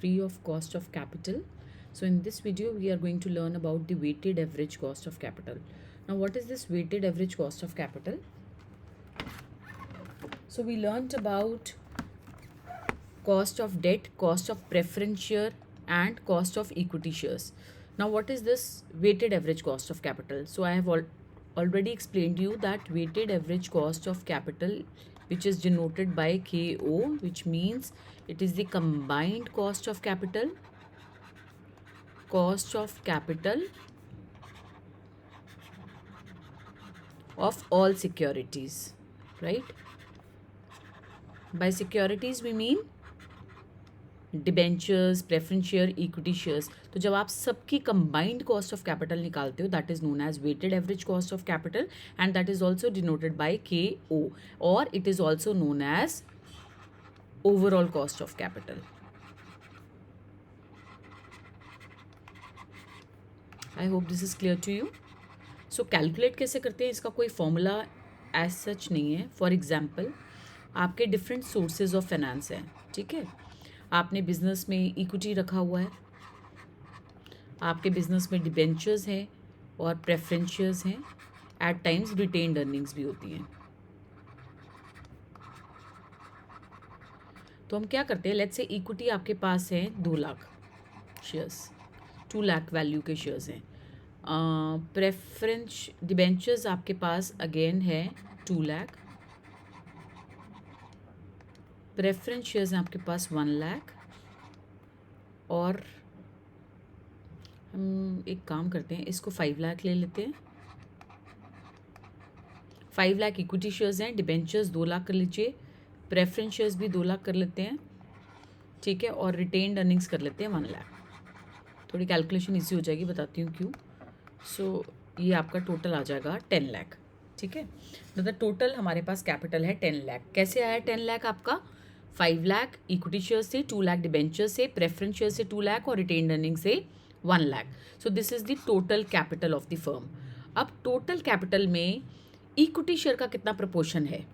3 of cost of capital. So in this video we are going to learn about the weighted average cost of capital. Now what is this weighted average cost of capital? So we learned about cost of debt, cost of preference share and cost of equity shares. Now what is this weighted average cost of capital? So I have already explained you that weighted average cost of capital, which is denoted by KO, which means it is the combined cost of capital of all securities, right? By securities we mean debentures, preference share, equity shares. तो जब आप सबकी combined cost of capital निकालते हो that is known as weighted average cost of capital and that is also denoted by KO और it is also known as overall cost of capital. I hope this is clear to you. So calculate कैसे करते हैं, इसका कोई formula as such नहीं है. For example आपके different sources of finance हैं, ठीक है. आपने बिजनेस में इक्विटी रखा हुआ है, आपके बिजनेस में डिबेंचर्स हैं और प्रेफरेंस शेयर्स हैं, एट टाइम्स रिटेन्ड अर्निंग्स भी होती हैं. तो हम क्या करते हैं, लेट्स से इक्विटी आपके पास है 2 लाख शेयर्स, 2 लाख वैल्यू के शेयर्स हैं. प्रेफरेंस डिबेंचर्स आपके पास अगेन है 2 लाख. प्रेफरेंस शेयर्स हैं आपके पास 1 लाख. और हम एक काम करते हैं, इसको 5 लाख ले लेते हैं. 5 लाख इक्विटी शेयर्स हैं, डिबेंचर्स 2 लाख कर लीजिए, प्रेफरेंस शेयर्स भी 2 लाख कर लेते हैं, ठीक है. और रिटेन्ड अर्निंग्स कर लेते हैं 1 लाख. थोड़ी कैलकुलेशन इजी हो जाएगी, बताती हूँ क्यों. सो ये आपका टोटल आ जाएगा 10 लाख, ठीक है. मतलब टोटल हमारे पास कैपिटल है 10 लाख. कैसे आया 10 लाख आपका? 5 लाख इक्विटी शेयर से, 2 लाख डिबेंचर से, प्रेफरेंस शेयर से 2 लाख और रिटेन्ड अर्निंग से 1 lakh. So this is the total capital of the firm. अब टोटल कैपिटल में इक्विटी शेयर का कितना प्रपोर्शन है,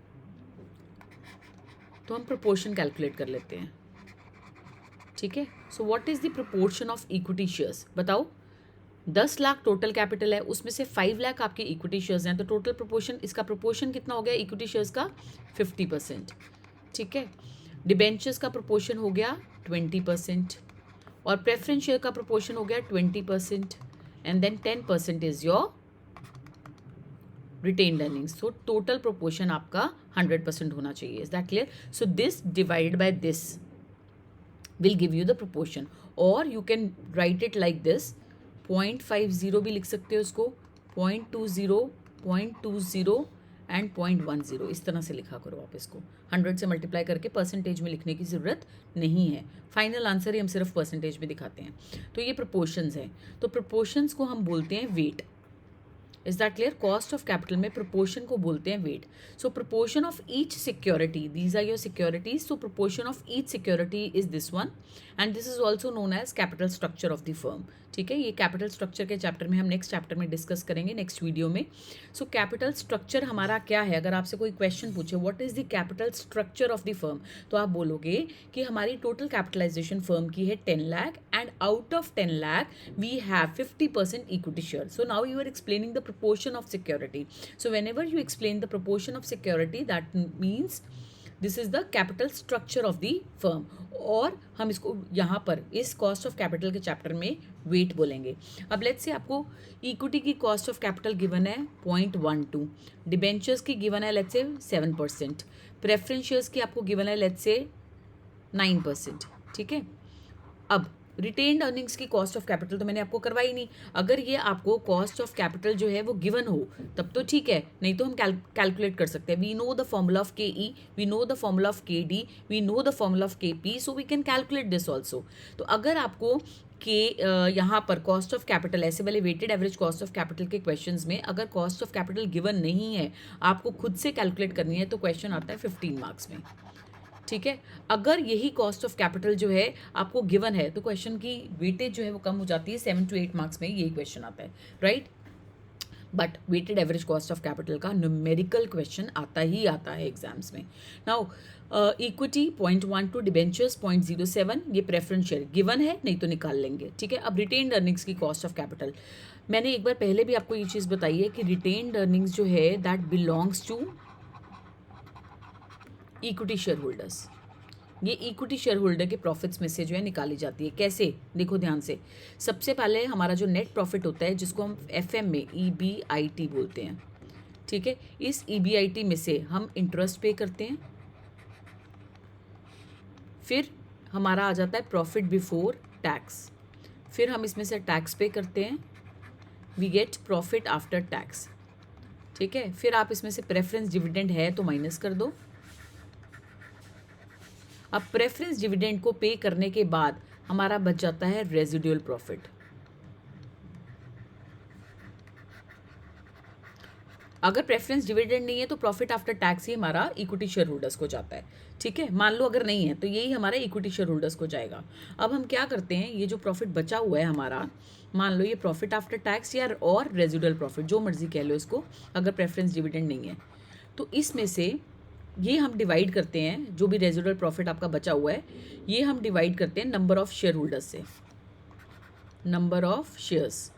तो हम प्रपोर्शन कैलकुलेट कर लेते हैं, ठीक है. So what is the proportion of equity shares, बताओ. 10 लाख टोटल कैपिटल है, उसमें से 5 लाख आपके इक्विटी शेयर्स हैं, तो टोटल प्रपोर्शन, इसका प्रपोर्शन कितना हो गया इक्विटी शेयर्स का? 50%, ठीक है. डिबेंचर्स का प्रपोर्शन हो गया 20% और प्रेफरेंस शेयर का प्रपोर्शन हो गया 20% and then 10% is your retained earnings. So total proportion आपका 100% होना चाहिए. Is that clear? So this divided by this will give you the proportion. और you can write it like this, 0.50 भी लिख सकते हो इसको, 0.20, 0.20 एंड 0.10, इस तरह से लिखा करो आप इसको. 100 से मल्टीप्लाई करके परसेंटेज में लिखने की ज़रूरत नहीं है. फाइनल आंसर ही हम सिर्फ परसेंटेज में दिखाते हैं. तो ये प्रपोर्शंस हैं. तो प्रपोर्शंस को हम बोलते हैं weight. Is that clear? Cost of capital में प्रपोर्शन को बोलते हैं weight. So proportion of each security, these are your securities. So proportion of each security is this one and this is also known as capital structure of the firm, ठीक है. ये capital structure के chapter में हम next chapter में discuss करेंगे, next video में. So capital structure हमारा क्या है? अगर आपसे कोई क्वेश्चन पूछे what is the capital structure of the firm, तो आप बोलोगे कि हमारी टोटल कैपिटलाइजेशन फर्म की है 10 lakh and out of 10 lakh we have 50% equity share. So now you are explaining the proportion of security. So whenever you explain the proportion of security, that means this is the capital structure of the firm. और हम इसको यहाँ पर इस cost of capital के chapter में wait बोलेंगे. अब लेट्स से आपको इक्विटी की कॉस्ट ऑफ कैपिटल गिवन है 0.12, डिबेंचर्स की गिवन है लेट्स से 7%, प्रेफरेंस शेयर्स की आपको गिवन है लेट्स से 9%, ठीक है. अब रिटेन्ड अर्निंग्स की कॉस्ट ऑफ कैपिटल तो मैंने आपको करवाई नहीं. अगर ये आपको कॉस्ट ऑफ कैपिटल जो है वो गिवन हो तब तो ठीक है, नहीं तो हम कैलकुलेट कर सकते हैं. We know the formula of KE, we know the formula of KD, we know the formula of KP, so we can calculate this also. तो अगर आपको यहाँ पर कॉस्ट ऑफ कैपिटल, ऐसे वाले weighted average cost of capital के questions में अगर कॉस्ट ऑफ कैपिटल गिवन नहीं है, आपको खुद से कैलकुलेट करनी है, तो क्वेश्चन आता है 15 मार्क्स में, ठीक है. अगर यही कॉस्ट ऑफ कैपिटल जो है आपको गिवन है तो क्वेश्चन की वेटेज जो है वो कम हो जाती है, 7 to 8 मार्क्स में यही क्वेश्चन आता है, right. But weighted average cost of capital का न्यूमेरिकल क्वेश्चन आता ही आता है एग्जाम्स में. नाउ इक्विटी 0.12, डिबेंचर्स 0.07, ये प्रेफरेंस शेयर गिवन है, नहीं तो निकाल लेंगे. ठीक है. अब रिटेन्ड अर्निंग्स की कॉस्ट ऑफ कैपिटल, मैंने एक बार पहले भी आपको ये चीज़ बताई है कि रिटेन्ड अर्निंग्स जो है that belongs to equity share holders. ये इक्विटी शेयर होल्डर के प्रॉफिट्स में से जो है निकाली जाती है. कैसे, देखो ध्यान से. सबसे पहले हमारा जो नेट प्रॉफिट होता है जिसको हम एफएम में EBIT बोलते हैं. ठीक है. इस EBIT में से हम इंटरेस्ट पे करते हैं. फिर हमारा आ जाता है प्रॉफिट बिफोर टैक्स. फिर हम इसमें से टैक्स पे करते हैं. We get profit after tax. ठीक है. फिर आप इसमें से प्रेफरेंस डिविडेंड है तो माइनस कर दो. अब प्रेफरेंस डिविडेंड को पे करने के बाद हमारा बच जाता है रेजिडुअल प्रॉफिट. अगर प्रेफरेंस डिविडेंड नहीं है तो प्रॉफिट आफ्टर टैक्स ही हमारा इक्विटी शेयर होल्डर्स को जाता है. ठीक है. मान लो अगर नहीं है तो यही हमारा इक्विटी शेयर होल्डर्स को जाएगा. अब हम क्या करते हैं, ये जो प्रॉफिट बचा हुआ है हमारा, मान लो ये प्रॉफिट आफ्टर टैक्स या और रेजिडुअल प्रॉफिट, जो मर्जी कह लो इसको, अगर प्रेफरेंस डिविडेंड नहीं है तो इसमें से ये हम डिवाइड करते हैं. जो भी रेजिडुअल प्रॉफिट आपका बचा हुआ है ये हम डिवाइड करते हैं नंबर ऑफ शेयर होल्डर्स से. नंबर ऑफ शेयर्स,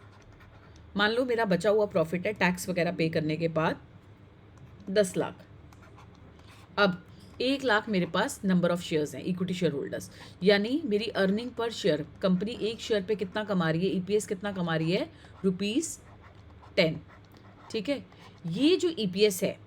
मान लो मेरा बचा हुआ प्रॉफिट है टैक्स वगैरह पे करने के बाद 10 लाख. अब 1 लाख मेरे पास नंबर ऑफ शेयर्स हैं इक्विटी शेयर होल्डर्स, यानी मेरी अर्निंग पर शेयर, कंपनी एक शेयर पे कितना कमा रही है, EPS कितना कमा रही है, ₹10. ठीक है. ये जो EPS है,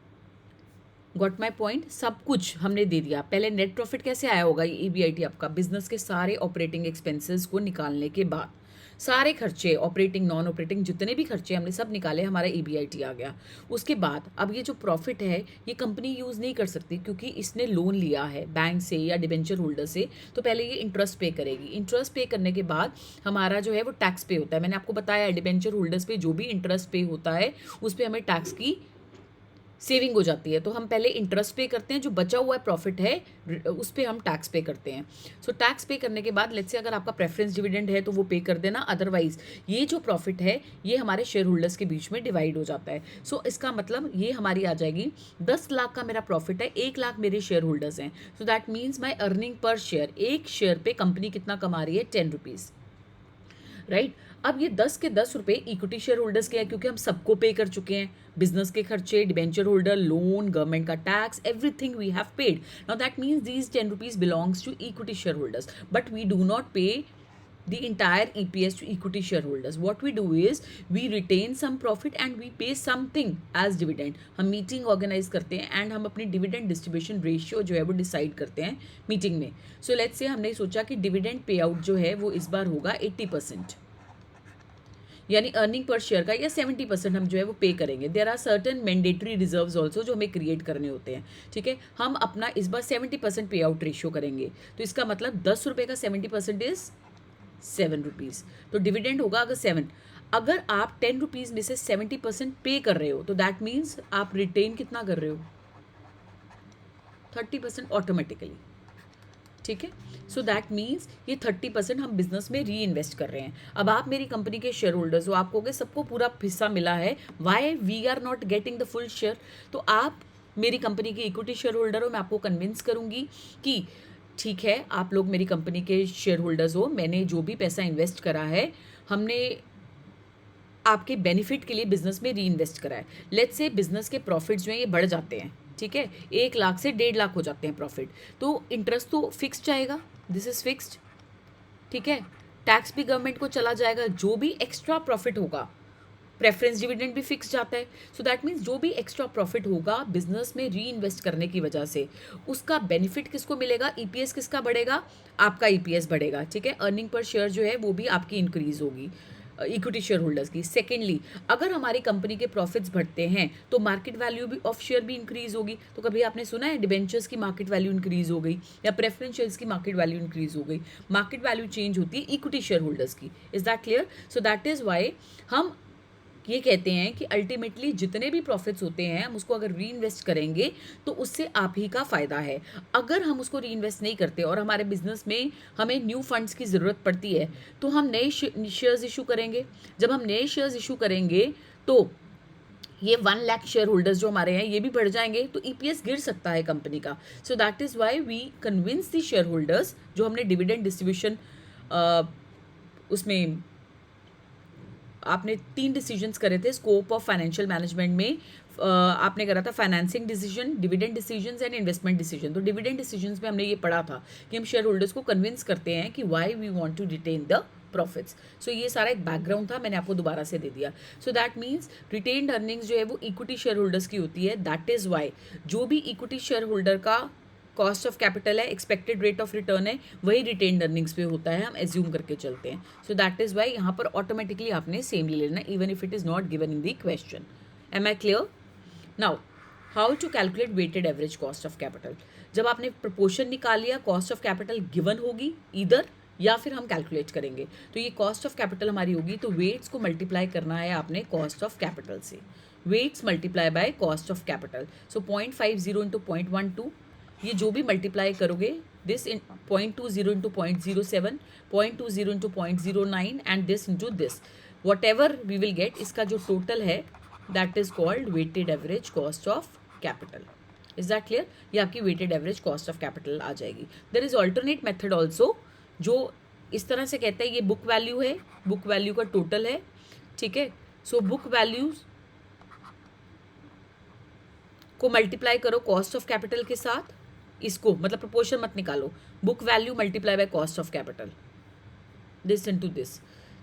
गॉट माई पॉइंट, सब कुछ हमने दे दिया. पहले नेट प्रॉफिट कैसे आया होगा, ये EBIT आपका बिजनेस के सारे ऑपरेटिंग एक्सपेंसेस को निकालने के बाद, सारे खर्चे ऑपरेटिंग नॉन ऑपरेटिंग जितने भी खर्चे हमने सब निकाले, हमारा EBIT आ गया. उसके बाद अब ये जो प्रॉफिट है ये कंपनी यूज़ नहीं कर सकती क्योंकि इसने लोन लिया है बैंक से या डिबेंचर होल्डर से, तो पहले ये इंटरेस्ट पे करेगी. इंटरेस्ट पे करने के बाद हमारा जो है वो टैक्स पे होता है. मैंने आपको बताया डिबेंचर होल्डर्स पे जो भी इंटरेस्ट पे होता है उस पर हमें टैक्स की सेविंग हो जाती है. तो हम पहले इंटरेस्ट पे करते हैं, जो बचा हुआ प्रॉफिट है उस पर हम टैक्स पे करते हैं. सो टैक्स पे करने के बाद लेट्स से अगर आपका प्रेफरेंस डिविडेंड है तो वो पे कर देना, अदरवाइज ये जो प्रॉफिट है ये हमारे शेयर होल्डर्स के बीच में डिवाइड हो जाता है. सो इसका मतलब ये हमारी आ जाएगी 10 लाख का मेरा प्रॉफिट है, 1 लाख मेरे शेयर होल्डर्स हैं. सो that means my earning per share, एक शेयर पे कंपनी कितना कमा रही है, ₹10. राइट. अब ये 10 के 10 रुपए इक्विटी शेयर होल्डर्स के हैं क्योंकि हम सबको पे कर चुके हैं. बिजनेस के खर्चे, डिबेंचर होल्डर, लोन, गवर्नमेंट का tax, everything we have paid. Now that means these ₹10 belongs to equity share holders, but we do not pay the entire EPS to equity shareholders. What we do is we retain some profit and we pay something as dividend. हम meeting organise करते हैं and हम अपनी dividend distribution ratio जो है वो decide करते हैं मीटिंग में. सो लेट्स से हमने सोचा कि डिविडेंड पे आउट जो है वो इस बार होगा 80%, यानी अर्निंग पर शेयर का, या 70% हम जो है वो पे करेंगे. There are certain mandatory reserves also जो हमें क्रिएट करने होते हैं. ठीक है. हम अपना इस बार 70% पे आउट रेशियो करेंगे. तो इसका मतलब 10 रुपये का 70% इज ₹7. तो डिविडेंड होगा अगर 7. अगर आप ₹10 में से 70% पे कर रहे हो तो दैट मीन्स आप रिटेन कितना कर रहे हो, 30% ऑटोमेटिकली. ठीक है. सो दैट मीन्स ये 30% हम बिजनेस में री इन्वेस्ट कर रहे हैं. अब आप मेरी कंपनी के शेयर होल्डर्स हो, आप कहोगे सबको पूरा हिस्सा मिला है, why we are not getting the full share. तो आप मेरी कंपनी के इक्विटी शेयर होल्डर हो, मैं आपको कन्विंस करूंगी कि ठीक है आप लोग मेरी कंपनी के शेयर होल्डर्स हो, मैंने जो भी पैसा इन्वेस्ट करा है हमने आपके बेनिफिट के लिए बिजनेस में री इन्वेस्ट करा है. लेट्स से बिजनेस के प्रॉफिट्स जो हैं ये बढ़ जाते हैं. ठीक है. 1 लाख से 1.5 लाख हो जाते हैं प्रॉफिट, तो इंटरेस्ट तो फिक्स जाएगा, दिस इज फिक्स्ड. ठीक है. टैक्स भी गवर्नमेंट को चला जाएगा. जो भी एक्स्ट्रा प्रॉफिट होगा, प्रेफरेंस डिविडेंड भी फिक्स जाता है. सो दैट मीन्स जो भी एक्स्ट्रा प्रॉफिट होगा बिजनेस में री इन्वेस्ट करने की वजह से उसका बेनिफिट किसको मिलेगा, EPS किसका बढ़ेगा, आपका EPS बढ़ेगा. ठीक है. अर्निंग पर शेयर जो है वो भी आपकी इंक्रीज होगी इक्विटी शेयर होल्डर्स की. सेकेंडली, अगर हमारी कंपनी के प्रॉफिट्स बढ़ते हैं तो मार्केट वैल्यू भी ऑफ शेयर भी इंक्रीज होगी. तो कभी आपने सुना है डिबेंचर्स की मार्केट वैल्यू इंक्रीज हो गई या प्रेफरेंस शेयर्स की मार्केट वैल्यू इंक्रीज हो गई. मार्केट वैल्यू चेंज होती है इक्विटी शेयर होल्डर्स की. Is that clear. So that is why हम ये कहते हैं कि अल्टीमेटली जितने भी प्रॉफिट्स होते हैं हम उसको अगर री इन्वेस्ट करेंगे तो उससे आप ही का फ़ायदा है. अगर हम उसको री इन्वेस्ट नहीं करते और हमारे बिजनेस में हमें न्यू फंड्स की ज़रूरत पड़ती है तो हम नए शेयर्स इशू करेंगे. जब हम नए शेयर्स इशू करेंगे तो ये 1 लाख शेयर होल्डर्स जो हमारे हैं ये भी बढ़ जाएंगे तो ईपीएस गिर सकता है कंपनी का. So that is why we convince the share holders. जो हमने डिविडेंड डिस्ट्रीब्यूशन उसमें आपने 3 डिसीजंस करे थे स्कोप ऑफ फाइनेंशियल मैनेजमेंट में. आपने करा था financing decision, dividend decisions and investment decision. तो डिविडेंड डिसीजंस में हमने ये पढ़ा था कि हम शेयर होल्डर्स को कन्विंस करते हैं कि why we want to retain the profits. So ये सारा एक बैकग्राउंड था, मैंने आपको दोबारा से दे दिया. सो दैट मीन्स रिटेन्ड अर्निंग्स जो है वो इक्विटी शेयर होल्डर्स की होती है. दैट इज़ वाई जो भी इक्विटी शेयर होल्डर का कॉस्ट ऑफ कैपिटल है, एक्सपेक्टेड रेट ऑफ रिटर्न है, वही रिटेन्ड अर्निंग्स पे होता है. हम एज्यूम करके चलते हैं. सो दैट इज़ वाई यहाँ पर ऑटोमेटिकली आपने सेम ले लेना even if it is not given in the question. Am I clear? Now how to calculate weighted average cost of capital. जब आपने प्रपोर्शन निकाल लिया, कॉस्ट ऑफ कैपिटल गिवन होगी इधर या फिर हम कैलकुलेट करेंगे. तो ये कॉस्ट ऑफ कैपिटल हमारी होगी, तो वेट्स को मल्टीप्लाई करना है आपने कॉस्ट ऑफ कैपिटल से. Weights multiply by cost of capital. So 0.50 into 0.12, ये जो भी मल्टीप्लाई करोगे this in 0.20 into 0.07, 0.20 into 0.09 and this into this, whatever we will get, इसका जो टोटल है that is called weighted average cost of capital. Is that clear? ये आपकी weighted average cost of capital आ जाएगी. There is alternate method also जो इस तरह से कहता है ये बुक वैल्यू है, बुक वैल्यू का टोटल है. ठीक है, सो बुक वैल्यूज को मल्टीप्लाई करो कॉस्ट ऑफ कैपिटल के साथ. इसको मतलब प्रोपोर्शन मत निकालो, book value multiply by cost of capital, this into this.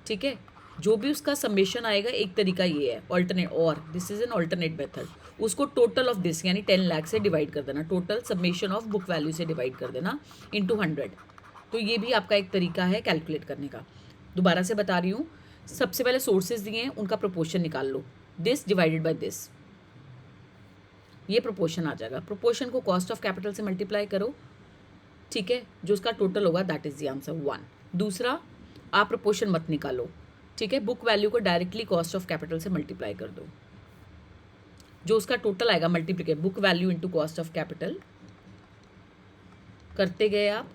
ठीक है, जो भी उसका समेशन आएगा, एक तरीका ये है ऑल्टरनेट, और this is an alternate method. उसको टोटल ऑफ दिस यानी 10 लाख से डिवाइड कर देना, total summation of book value से डिवाइड कर देना इंटू 100. तो ये भी आपका एक तरीका है कैलकुलेट करने का. दोबारा से बता रही हूँ, सबसे पहले सोर्सेज दिए हैं उनका प्रोपोर्शन निकाल लो, दिस डिवाइडेड बाय दिस, ये प्रोपोर्शन आ जाएगा. प्रोपोर्शन को कॉस्ट ऑफ कैपिटल से मल्टीप्लाई करो. ठीक है, जो उसका टोटल होगा दैट इज द आंसर 1. दूसरा, आप प्रोपोर्शन मत निकालो. ठीक है, बुक वैल्यू को डायरेक्टली कॉस्ट ऑफ कैपिटल से मल्टीप्लाई कर दो, जो उसका टोटल आएगा multiplicate book value into cost of capital करते गए आप.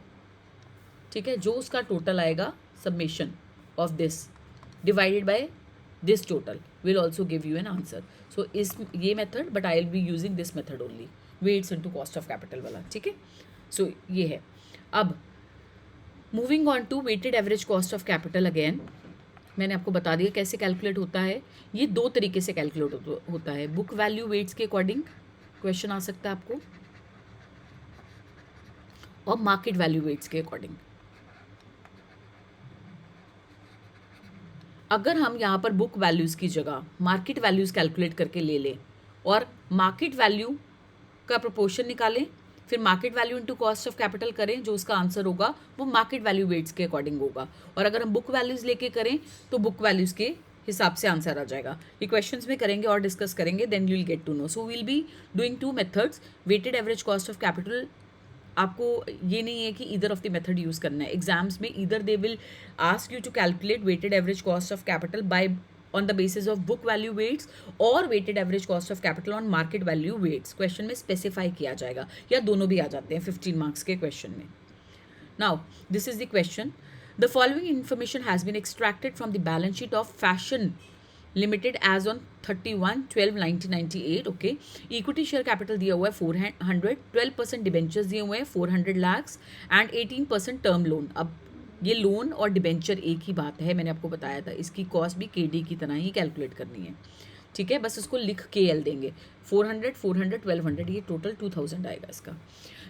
ठीक है, जो उसका टोटल आएगा summation of this divided by this total will also give you an answer. So इस ये method, but I will be using this method only, weights into cost of capital वाला. ठीक है, सो ये है. अब moving on to weighted average cost of capital. Again मैंने आपको बता दिया कैसे कैलकुलेट होता है. ये 2 तरीके से कैलकुलेट होता है. बुक वैल्यू वेट्स के अकॉर्डिंग क्वेश्चन आ सकता है आपको, और मार्केट वैल्यू वेट्स के अकॉर्डिंग. अगर हम यहाँ पर बुक वैल्यूज़ की जगह मार्केट वैल्यूज़ कैलकुलेट करके ले लें और मार्केट वैल्यू का प्रोपोर्शन निकालें, फिर market value into cost of capital करें, जो उसका आंसर होगा वो मार्केट वैल्यू वेट्स के अकॉर्डिंग होगा. और अगर हम बुक वैल्यूज़ लेके करें तो बुक वैल्यूज़ के हिसाब से आंसर आ जाएगा. ये क्वेश्चंस में करेंगे और डिस्कस करेंगे, then you will get to know. So will be doing 2 methods. Weighted average cost of capital आपको ये नहीं है कि either of the method use करना है. एग्जाम्स में either they will ask you to calculate weighted average cost of capital by on the basis of book value weights और weighted average cost of capital on market value weights. Question में specify किया जाएगा, या दोनों भी आ जाते हैं 15 marks के क्वेश्चन में. Now this is the question. The following information has been extracted from the balance sheet of fashion limited as on 31/12/1998. Okay, equity share capital दिया हुआ है 400, 12% डिबेंचर्स दिए हुए हैं 400 lakhs एंड 18% टर्म लोन. अब ये लोन और डिबेंचर एक ही बात है, मैंने आपको बताया था. इसकी कॉस्ट भी केडी की तरह ही कैलकुलेट करनी है. ठीक है, बस इसको लिख के एल देंगे. 400, 400, 1200, ये टोटल 2000 आएगा इसका.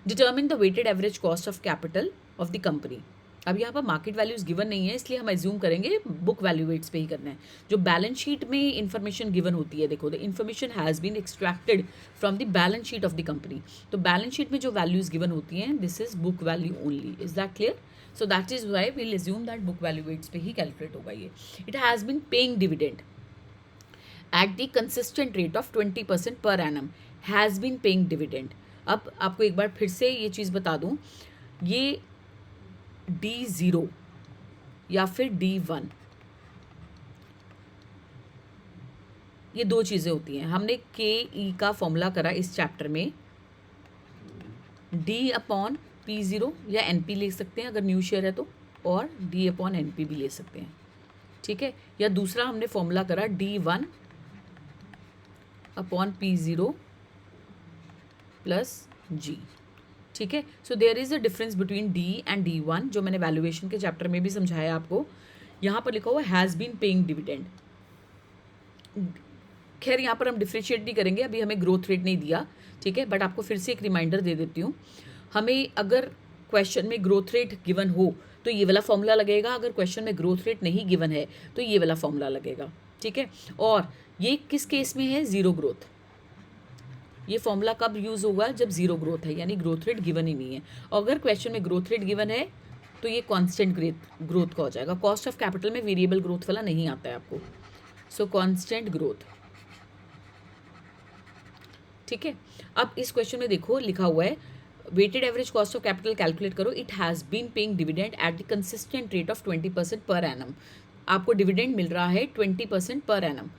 Determine the weighted average cost of capital of the company. अब यहाँ पर मार्केट वैल्यूज़ गिवन नहीं है, इसलिए हम एज्यूम करेंगे बुक वैल्यू वेट्स पे ही करना है. जो बैलेंस शीट में इन्फॉर्मेशन गिवन होती है, देखो the information has been extracted from the balance sheet of the company. तो बैलेंस शीट में जो वैल्यूज़ गिवन होती हैं, this is book value only. Is that clear? So that is why we'll assume that book value weights पे ही calculate होगा ये. It has been paying dividend at the consistent rate of 20% per annum. Has been paying dividend. अब आपको एक बार फिर से ये चीज़ बता दूँ, ये D0 या फिर D1, ये 2 चीज़ें होती हैं. हमने KE का फॉर्मूला करा इस चैप्टर में, D/P0 या NP ले सकते हैं अगर न्यू शेयर है तो, और D/NP भी ले सकते हैं. ठीक है, या दूसरा हमने फॉर्मूला करा D1 upon P0 plus G। ठीक है, so there is a difference between D and D1 जो मैंने वैल्यूएशन के चैप्टर में भी समझाया आपको। यहाँ पर लिखा हुआ हैज़ बीन पेइंग डिविडेंड। खैर यहाँ पर हम डिफ्रेंशिएट नहीं करेंगे, अभी हमें ग्रोथ रेट नहीं दिया, ठीक है, बट आपको फिर से एक रिमाइंडर दे देती हूँ। हमें अगर क्वेश्चन में ग्रोथ रेट गिवन हो तो ये वाला फॉर्मूला लगेगा, अगर क्वेश्चन में ग्रोथ रेट नहीं गिवन है तो ये वाला फॉर्मूला लगेगा। ठीक है, और ये किस केस में है? Zero growth. ये फॉर्मूला कब यूज़ होगा? जब जीरो ग्रोथ है, यानी ग्रोथ रेट गिवन ही नहीं है। और अगर क्वेश्चन में ग्रोथ रेट गिवन है तो ये कांस्टेंट ग्रोथ का हो जाएगा। कॉस्ट ऑफ कैपिटल में वेरिएबल ग्रोथ वाला नहीं आता है आपको, सो कांस्टेंट ग्रोथ। ठीक है, अब इस क्वेश्चन में देखो लिखा हुआ है weighted average cost of capital calculate करो, it has been paying dividend at the consistent rate of 20% per annum. आपको डिविडेंड मिल रहा है 20% पर एनम।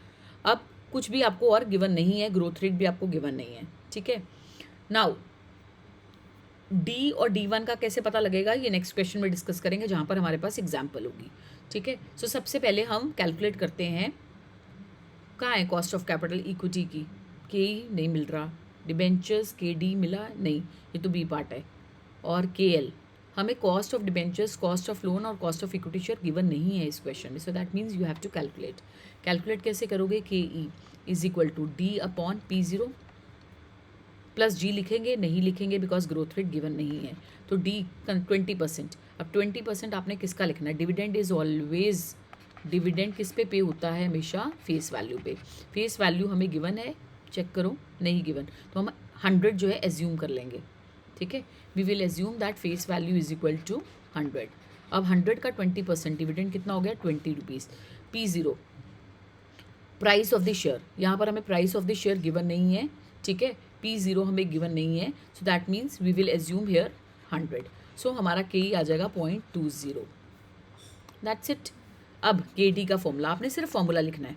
अब कुछ भी आपको और गिवन नहीं है, ग्रोथ रेट भी आपको गिवन नहीं है। ठीक है, नाउ डी और D1 का कैसे पता लगेगा ये नेक्स्ट क्वेश्चन में डिस्कस करेंगे, जहाँ पर हमारे पास एग्जाम्पल होगी। ठीक है, सो सबसे पहले हम कैलकुलेट करते हैं, कहाँ है कॉस्ट ऑफ कैपिटल इक्विटी की? के नहीं मिल रहा, डिबेंचर्स KD मिला नहीं, ये तो बी पार्ट है, और KL। हमें cost of debentures, cost of loan और cost of equity share given नहीं है इस क्वेश्चन में, so that means you have to calculate कैसे करोगे? KE is equal to D upon P0 plus G लिखेंगे, नहीं लिखेंगे बिकॉज ग्रोथ रेट गिवन नहीं है, तो D 20%। अब 20% आपने किसका लिखना है? डिविडेंड इज ऑलवेज, डिविडेंड किस पे होता है? हमेशा फेस वैल्यू पे। फेस वैल्यू हमें गिवन है, चेक करो, नहीं गिवन, तो हम 100 जो है एज्यूम कर लेंगे। ठीक है, we will assume that face value is equal to 100। अब 100 का 20% डिविडेंड कितना हो गया? 20 rupees. P0 price of the share, यहाँ पर हमें price of the share given नहीं है। ठीक है, P0 हमें गिवन नहीं है, so that means we will assume here 100। सो हमारा KE आ जाएगा 0.20। That's it. अब KD का फॉर्मूला, आपने सिर्फ फॉर्मूला लिखना है।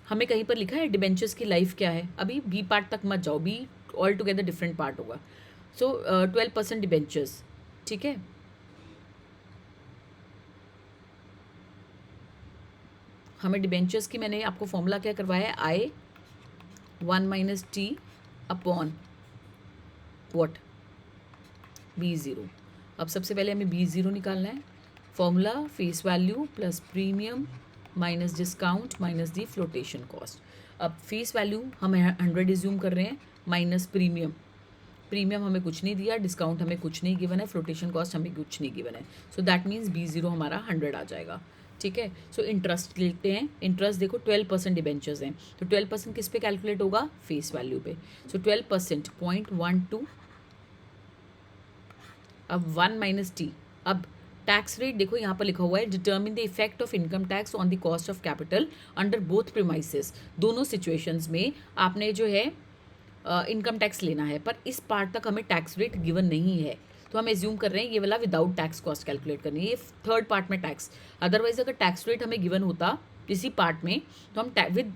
हमें कहीं पर लिखा है डिबेंचर्स की लाइफ क्या है? अभी बी पार्ट तक मत जाओ, be all together different part होगा। सो 12% डिबेंचर्स। ठीक है, हमें डिबेंचर्स की मैंने आपको फॉर्मूला क्या करवाया है? I1 - T upon what? B0। अब सबसे पहले हमें B0 निकालना है। Formula face value plus premium minus discount minus the flotation cost. अब फेस वैल्यू हम 100 एज्यूम कर रहे हैं, माइनस प्रीमियम, प्रीमियम हमें कुछ नहीं दिया, डिस्काउंट हमें कुछ नहीं गिवन है, फ्लोटेशन कॉस्ट हमें कुछ नहीं गिवन है, सो दैट मीन्स B0 हमारा 100 आ जाएगा। ठीक है, सो इंटरेस्ट लेते हैं। इंटरेस्ट देखो 12% डिबेंचर्स हैं, तो 12% किस पे कैलकुलेट होगा? फेस वैल्यू पे। सो 12% 0.12। अब 1 - T। अब टैक्स रेट देखो यहाँ पर लिखा हुआ है determine the effect of income tax on the cost of capital under both premises. दोनों सिचुएशंस में आपने जो है इनकम टैक्स लेना है, पर इस पार्ट तक हमें टैक्स रेट गिवन नहीं है, तो हम एज्यूम कर रहे हैं ये वाला विदाउट टैक्स कॉस्ट कैलकुलेट करनी है, ये थर्ड पार्ट में टैक्स। अदरवाइज अगर टैक्स रेट हमें गिवन होता इसी पार्ट में तो हम विद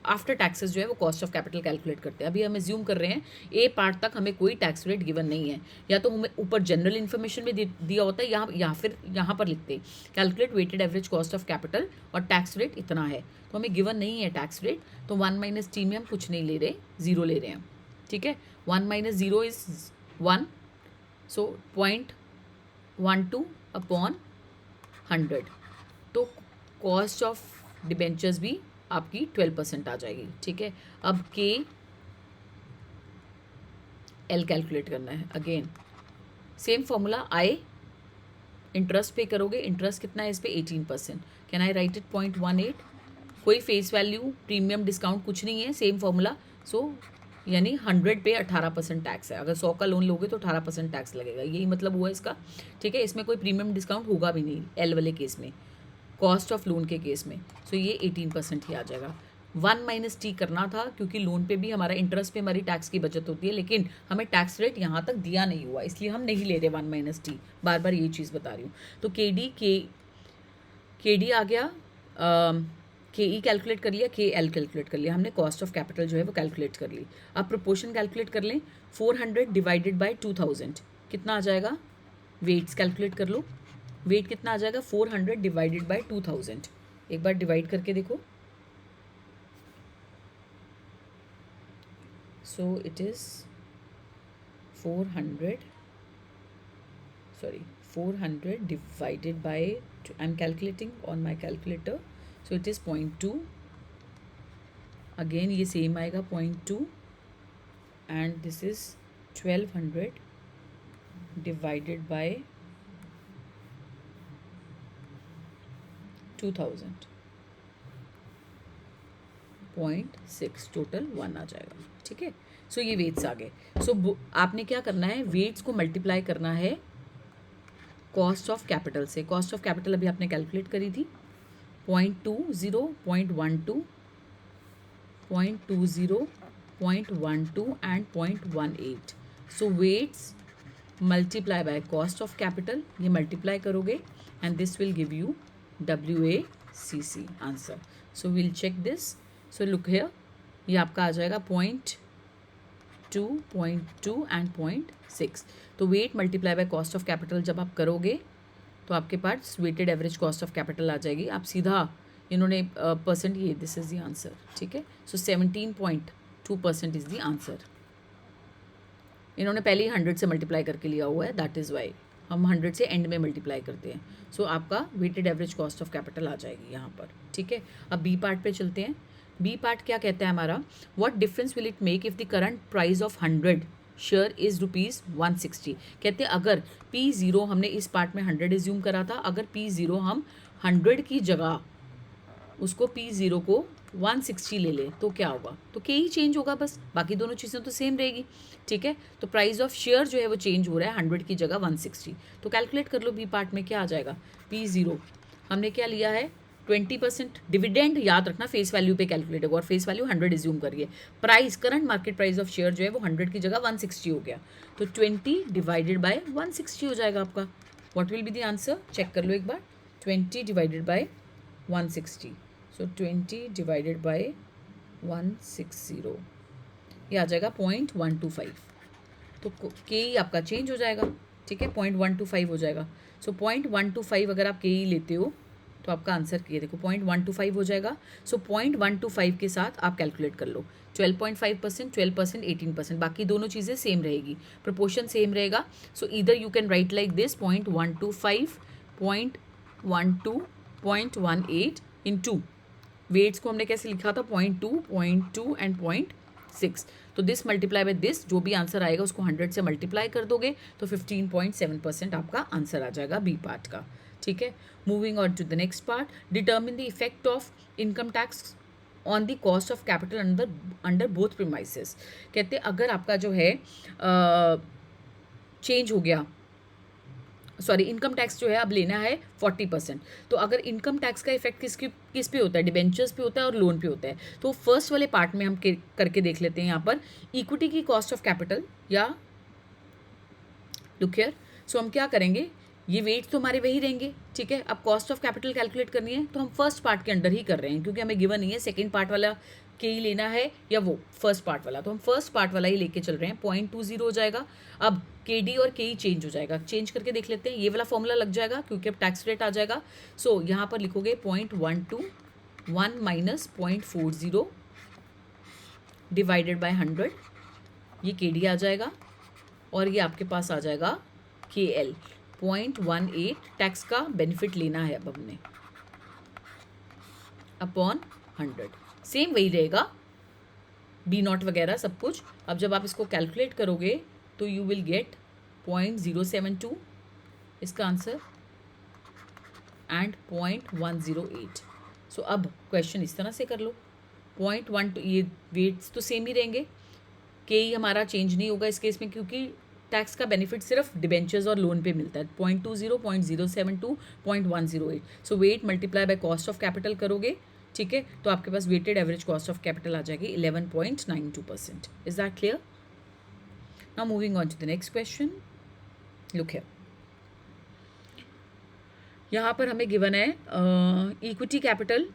आफ्टर टैक्सेस जो है वो कॉस्ट ऑफ कैपिटल कैलकुलेट करते हैं। अभी हम एज्यूम कर रहे हैं ए पार्ट तक हमें कोई टैक्स रेट गिवन नहीं है, या तो हमें ऊपर जनरल इन्फॉर्मेशन में दिया होता है, या फिर यहाँ पर लिखते calculate weighted average cost of capital और टैक्स रेट इतना है, तो हमें गिवन नहीं है टैक्स रेट, तो 1 - T में हम कुछ नहीं ले रहे, 0 ले रहे हैं। ठीक है, 1 - 0 इज 1, सो 0.12 अपॉन 100, तो कॉस्ट ऑफ डिबेंचर्स भी आपकी 12% आ जाएगी। ठीक है, अब KL कैलकुलेट करना है। Again same formula, I interest पे करोगे, इंटरेस्ट कितना है इस पे? 18%। Can I right it 0.18? कोई फेस वैल्यू, प्रीमियम, डिस्काउंट कुछ नहीं है, सेम फॉर्मूला। सो यानी 100 पे 18% टैक्स है। अगर 100 का लोन लोगे तो 18% टैक्स लगेगा, यही मतलब हुआ इसका। ठीक है, इसमें कोई प्रीमियम डिस्काउंट होगा भी नहीं L वाले केस में, कॉस्ट ऑफ लोन के केस में, सो ये 18% ही आ जाएगा। 1 - T करना था क्योंकि लोन पे भी हमारा इंटरेस्ट पे हमारी टैक्स की बचत होती है, लेकिन हमें टैक्स रेट यहाँ तक दिया नहीं हुआ, इसलिए हम नहीं ले रहे 1 - T। बार बार ये चीज़ बता रही हूँ। तो KD आ गया, KE कैलकुलेट कर लिया, KL कैलकुलेट कर लिया, हमने कॉस्ट ऑफ कैपिटल जो है वो कैलकुलेट कर ली। अब प्रोपोर्शन कैलकुलेट कर लें, 400 डिवाइडेड बाई 2000 कितना आ जाएगा? वेट्स कैलकुलेट कर लो, वेट कितना आ जाएगा? 400 डिवाइडेड बाई 2000। एक बार डिवाइड करके देखो, so it is 400 divided by, I'm calculating on my calculator, so it is 0.2. again ये सेम आएगा 0.2 and this is 1200 divided by 2000, 0.6 total 1 आ जाएगा. ठीक है, सो ये वेट्स आ गए. सो आपने क्या करना है, वेट्स को मल्टीप्लाई करना है कॉस्ट ऑफ कैपिटल से. कॉस्ट ऑफ कैपिटल अभी आपने कैलकुलेट करी थी 0.20, 0.12, 0.20, 0.12 and 0.18. So weights multiply by cost of capital, ये मल्टीप्लाई करोगे and this will give you WACC answer. So will check this. So look here, ये आपका आ जाएगा 0.2, 0.2 एंड 0.6. तो weight multiply by cost of capital जब आप करोगे तो आपके पास weighted average cost of capital आ जाएगी. आप सीधा इन्होंने परसेंट, ये दिस इज द आंसर. ठीक है, सो 17.2% इज द आंसर. इन्होंने पहले ही 100 से मल्टीप्लाई करके लिया हुआ है, दैट इज़ वाई हम 100 से एंड में मल्टीप्लाई करते हैं. सो आपका weighted average cost of capital आ जाएगी यहाँ पर. ठीक है, अब बी पार्ट पे चलते हैं. बी पार्ट क्या कहता है हमारा, what difference will it make if the current price of 100 share is ₹160. कहते हैं अगर P0 हमने इस पार्ट में 100 एज्यूम करा था, अगर P0 हम 100 की जगह उसको P0 को 160 ले ले तो क्या होगा, तो के ही चेंज होगा बस, बाकी दोनों चीज़ें तो सेम रहेगी. ठीक है, तो प्राइस ऑफ शेयर जो है वो चेंज हो रहा है 100 की जगह 160. तो कैलकुलेट कर लो बी पार्ट में क्या आ जाएगा. P0 हमने क्या लिया है 20% डिविडेंड, याद रखना फेस वैल्यू पे कैलकुलेट होगा और फेस वैल्यू 100 एज्यूम करिए. Price current market price of share जो है वो 100 की जगह 160 हो गया, तो 20 डिवाइडेड बाय 160 हो जाएगा आपका. What will be the answer, check कर लो एक बार. 20 डिवाइडेड बाय 160, सो 20 डिवाइडेड बाय 160 ये आ जाएगा 0.125. तो के ई आपका चेंज हो जाएगा. ठीक है, 0.125 हो जाएगा. सो 0.125 अगर आप के ई लेते हो तो आपका आंसर ये देखो 0.125 हो जाएगा. सो 0.125 के साथ आप कैलकुलेट कर लो. 12.5%, 12%, 18%, बाकी दोनों चीज़ें सेम रहेगी, प्रोपोर्शन सेम रहेगा. So either you can write like this 0.125, 0.12, 0.18 into weights को हमने कैसे लिखा था 0.2, 0.2 एंड 0.6. तो दिस मल्टीप्लाई बाय दिस, जो भी आंसर आएगा उसको 100 से मल्टीप्लाई कर दोगे तो 15.7% आपका आंसर आ जाएगा बी पार्ट का. ठीक है, moving on to the next part. Determine the effect of income tax on the cost of capital under both premises. कहते हैं अगर आपका जो है चेंज हो गया, सॉरी इनकम टैक्स जो है अब लेना है 40%. तो अगर इनकम टैक्स का इफेक्ट किस पे होता है, डिबेंचर्स पे होता है और लोन पे होता है. तो फर्स्ट वाले पार्ट में हम करके देख लेते हैं. यहाँ पर इक्विटी की कॉस्ट ऑफ कैपिटल या लुक हियर. सो हम क्या करेंगे, ये वेट तो हमारे वही रहेंगे. ठीक है, अब कॉस्ट ऑफ कैपिटल कैलकुलेट करनी है तो हम फर्स्ट पार्ट के अंडर ही कर रहे हैं क्योंकि हमें गिवन नहीं है सेकेंड पार्ट वाला के ही लेना है या वो फर्स्ट पार्ट वाला. तो हम फर्स्ट पार्ट वाला ही लेके चल रहे हैं. 0.20 हो जाएगा. अब के डी और के ई चेंज हो जाएगा, चेंज करके देख लेते हैं. ये वाला फॉर्मूला लग जाएगा क्योंकि अब टैक्स रेट आ जाएगा. सो यहाँ पर लिखोगे 0.12, 1 माइनस 0.40 डिवाइडेड बाय 100, ये के डी आ जाएगा और ये आपके पास आ जाएगा के एल 0.18. टैक्स का बेनिफिट लेना है अब हमने अपॉन 100. सेम वही रहेगा बी नॉट वगैरह सब कुछ. अब जब आप इसको कैलकुलेट करोगे तो यू विल गेट 0.072 इसका आंसर एंड 0.108. सो अब क्वेश्चन इस तरह से कर लो. 0.12, ये वेट्स तो सेम ही रहेंगे, के ही हमारा चेंज नहीं होगा इस केस में क्योंकि टैक्स का बेनिफिट सिर्फ डिबेंचर्स और लोन पे मिलता है. 0.20, 0.072, 0.108. So weight multiply by cost of capital करोगे. ठीक है, तो आपके पास weighted average cost of capital आ जाएगी 11.92%. Is that clear? Now moving on to the next question. Look here, यहाँ पर हमें गिवन है equity capital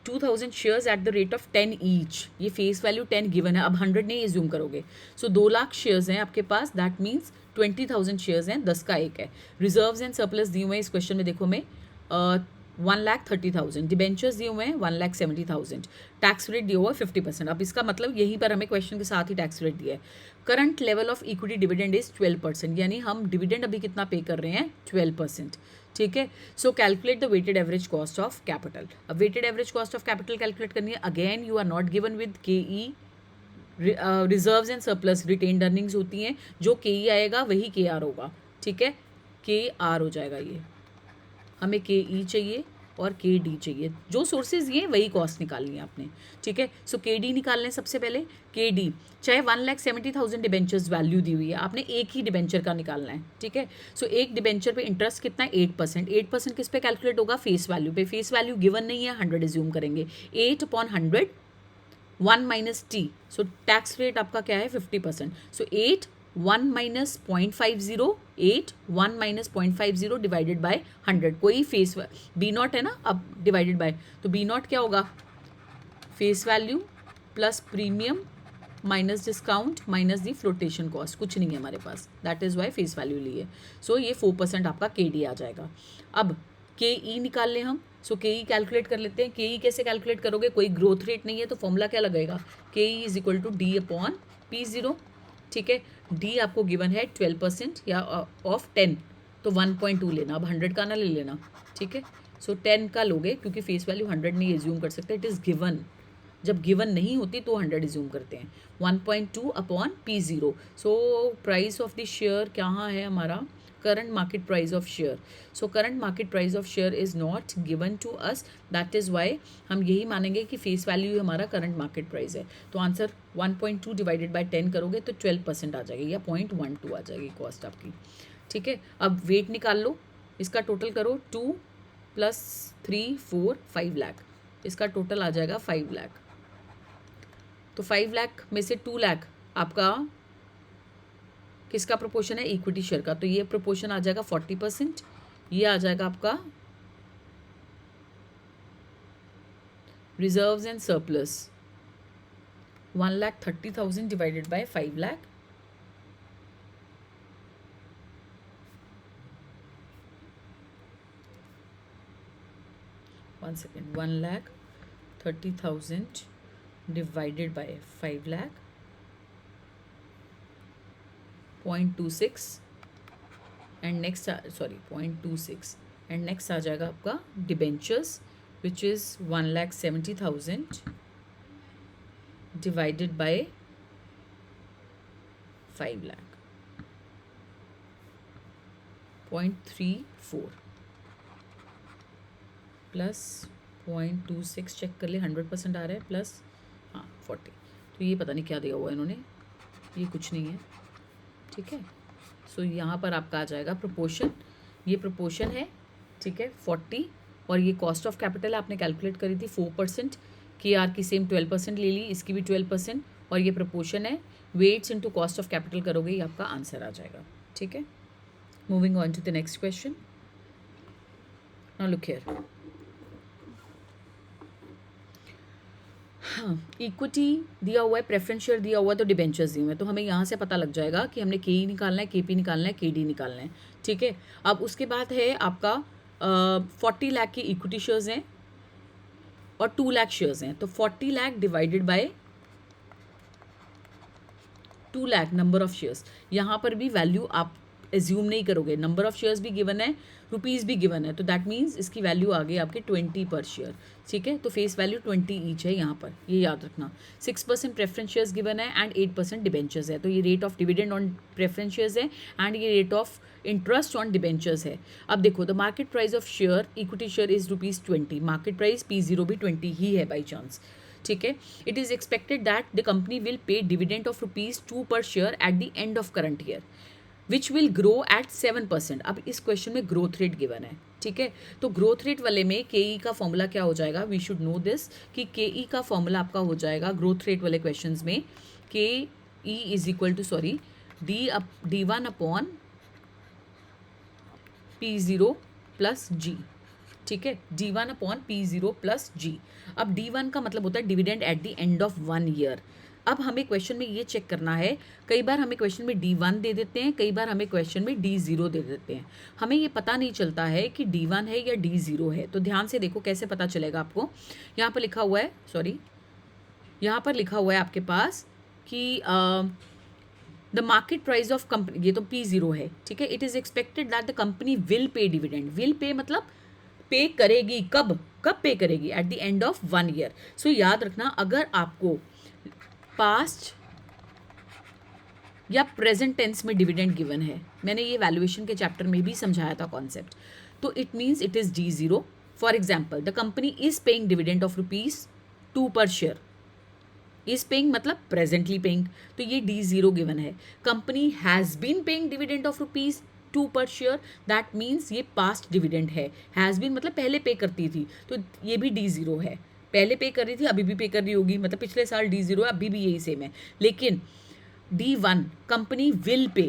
2000 shares at the rate of 10 each. ये फेस वैल्यू 10 गिवन है, अब 100 नहीं एज्यूम करोगे. सो 2 लाख शेयर्स हैं आपके पास, दैट मीन्स 20,000 शेयर्स हैं, 10 का एक है. रिजर्व्स एंड सरप्लस दिए हुए इस क्वेश्चन में देखो हमें 1,30,000, डिबेंचर्स दिए हुए हैं 1,70,000, टैक्स रेट दिया हुआ है 50%. अब इसका मतलब यहीं पर हमें क्वेश्चन के साथ ही टैक्स रेट दिया है. Current level of equity dividend is 12%, यानी हम डिविडेंड अभी कितना पे कर रहे हैं 12%. ठीक है. So calculate the weighted average cost of capital. अब weighted average cost of capital calculate करनी है. Again you are not given with KE, reserves and surplus retained earnings होती हैं. जो KE आएगा वही KR होगा. ठीक है, KR हो जाएगा. ये हमें KE चाहिए और KD चाहिए. जो सोर्सेज ये वही कॉस्ट निकालनी है आपने. ठीक है. सो KD निकाल लें सबसे पहले. KD चाहे 1,70,000 डिबेंचर्स वैल्यू दी हुई है, आपने एक ही डिबेंचर का निकालना है. ठीक है. सो एक डिबेंचर पे इंटरेस्ट कितना है 8%. 8% किस पे कैलकुलेट होगा? फेस वैल्यू पे. फेस वैल्यू गिवन नहीं है, 100 एज्यूम करेंगे. 8/100 1 minus T. So tax rate आपका क्या है 50%. सो 8 1 माइनस 0.50, 8 1 माइनस 0.50 डिवाइडेड बाय 100. कोई फेस B0 है ना, अब डिवाइडेड बाय, तो B0 क्या होगा? Face value plus premium minus discount minus the flotation cost. कुछ नहीं है हमारे पास, that is why face value ली है. सो ये 4% आपका KD आ जाएगा. अब KE निकाल लें हम. सो KE कैलकुलेट कर लेते हैं. KE कैसे कैलकुलेट करोगे? कोई ग्रोथ रेट नहीं है तो फॉर्मूला क्या लगेगा? KE is equal to D/P0. ठीक है. D आपको गिवन है 12% या ऑफ 10, तो 1.2 लेना. अब 100 का ना ले लेना. ठीक है. सो 10 का लोगे क्योंकि फेस वैल्यू 100 नहीं एज्यूम कर सकते. It is given. जब गिवन नहीं होती तो 100 एज्यूम करते हैं. 1.2/P0. So price of the share कहाँ है हमारा? Current market price of share. So current market price of share is not given to us. That is why हम यही मानेंगे कि फेस वैल्यू हमारा करंट मार्केट प्राइस है. तो आंसर 1.2 डिवाइडेड बाय 10 करोगे तो 12% आ जाएगी या 0.12 आ जाएगी कॉस्ट आपकी. ठीक है. अब वेट निकाल लो. इसका टोटल करो. 2 + 3 4 5 लाख. इसका टोटल आ जाएगा 5 लाख. तो 5 लाख में से 2 लाख आपका किसका प्रोपोर्शन है? इक्विटी शेयर का. तो ये प्रोपोर्शन आ जाएगा 40%. ये आ जाएगा आपका reserves and surplus. 1,30,000 divided by 5 lakh. One second. 1,30,000 divided by 5 lakh, 0.26 and next 0.26 and next आ जाएगा आपका debentures which is 1,70,000 divided by 5 lakh, 0.34 plus 0.26 check कर ले. 100% आ रहा है प्लस 40. तो ये पता नहीं क्या दिया हुआ है इन्होंने, ये कुछ नहीं है. ठीक है. सो यहाँ पर आपका आ जाएगा प्रोपोर्शन. ये प्रोपोर्शन है. ठीक है. 40 और ये कॉस्ट ऑफ कैपिटल आपने कैलकुलेट करी थी 4%. KR की सेम 12% ले ली, इसकी भी 12% और ये प्रोपोर्शन है. Weights into cost of capital करोगे ये आपका आंसर आ जाएगा. ठीक है. Moving on to the next question. Now look here. हाँ, इक्विटी दिया हुआ है, प्रेफरेंस शेयर दिया हुआ है, तो डिबेंचर्स दिए हुए हैं. तो हमें यहाँ से पता लग जाएगा कि हमने KE निकालना है, KP निकालना है, KD निकालना है. ठीक है. अब उसके बाद है आपका 40 लाख की इक्विटी शेयर्स हैं और 2 लाख शेयर्स हैं. तो 40 lakh divided by 2 lakh number of shares. यहाँ पर भी वैल्यू आप एज्यूम नहीं करोगे. नंबर ऑफ शेयर्स भी गिवन है, रुपीज़ भी गिवन है, तो दैट मीन्स इसकी वैल्यू आ गई आपके 20 पर शेयर. ठीक है. तो फेस वैल्यू 20 ईच है यहाँ पर, ये याद रखना. 6% प्रेफरेंस शेयर्स गिवन है एंड 8% डिबेंचर्स है. तो ये rate of dividend on preference shares है एंड ये rate of interest on debentures है. अब देखो, the market price of share equity share is ₹20. Market price P0 भी 20 ही है बाई चांस. ठीक है. It is expected that the company will pay dividend of ₹2 per share at the end of current year which will grow at 7%. अब इस question में growth rate given है. ठीक है. तो ग्रोथ रेट वाले में KE का फॉर्मूला क्या हो जाएगा? वी शुड नो दिस कि KE का फॉर्मूला आपका हो जाएगा ग्रोथ रेट वाले क्वेश्चंस में KE is equal to D1 P0 plus G. ठीक है. D1 P0 plus G. अब D1 का मतलब होता है dividend at the end of 1 year. अब हमें क्वेश्चन में ये चेक करना है, कई बार हमें क्वेश्चन में D1 दे देते हैं, कई बार हमें क्वेश्चन में D0 दे देते हैं। हमें ये पता नहीं चलता है कि D1 है या D0 है। तो ध्यान से देखो कैसे पता चलेगा आपको। यहाँ पर लिखा हुआ है, यहाँ पर लिखा हुआ है आपके पास कि the market price of company, ये तो P0 है, ठीक है। It is expected that the company will pay dividend. Will pay मतलब पे करेगी, कब पे करेगी? At the end of 1 year. So याद रखना, अगर आपको पास्ट या प्रेजेंट टेंस में डिविडेंड गिवन है, मैंने ये वैल्यूएशन के चैप्टर में भी समझाया था कॉन्सेप्ट, तो it means it is D0। For example, the company is paying dividend of ₹2 per share. Is paying मतलब प्रेजेंटली पेइंग, तो ये D0 गिवन है। Company has been paying dividend of ₹2 per share, that means ये past dividend है। Has been मतलब पहले पे करती थी, तो ये भी D0 है। पहले पे कर रही थी, अभी भी पे कर रही होगी, मतलब पिछले साल D0 है, अभी भी यही सेम है। लेकिन D1 company will pay,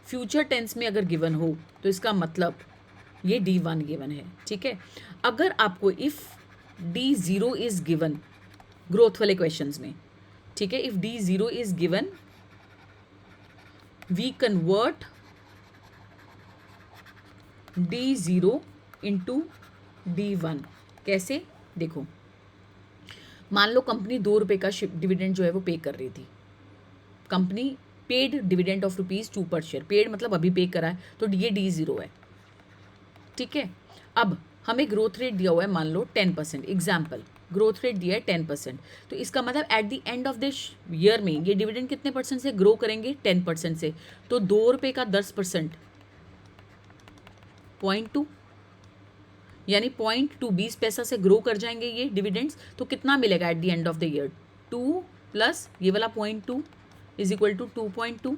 future tense में अगर गिवन हो तो इसका मतलब ये D1 गिवन है, ठीक है। अगर आपको if D0 is given growth वाले क्वेश्चंस में, ठीक है, if D0 is given we convert D0 into D1। कैसे? देखो, मान लो कंपनी ₹2 का डिविडेंड जो है वो पे कर रही थी। Company paid dividend of ₹2 per share. Paid मतलब अभी पे करा है, तो ये D0 है, ठीक है। अब हमें ग्रोथ रेट दिया हुआ है, मान लो 10%। एग्जाम्पल, ग्रोथ रेट दिया है 10%, तो इसका मतलब eight the end of this year में ये डिविडेंड कितने परसेंट से ग्रो करेंगे? 10% से। तो ₹2 का 10% 0.2, यानी 0.2 20 पैसा से ग्रो कर जाएंगे ये डिविडेंड्स। तो कितना मिलेगा eight the end of the year? 2 plus ये वाला 0.2 इज इक्वल टू 2.2।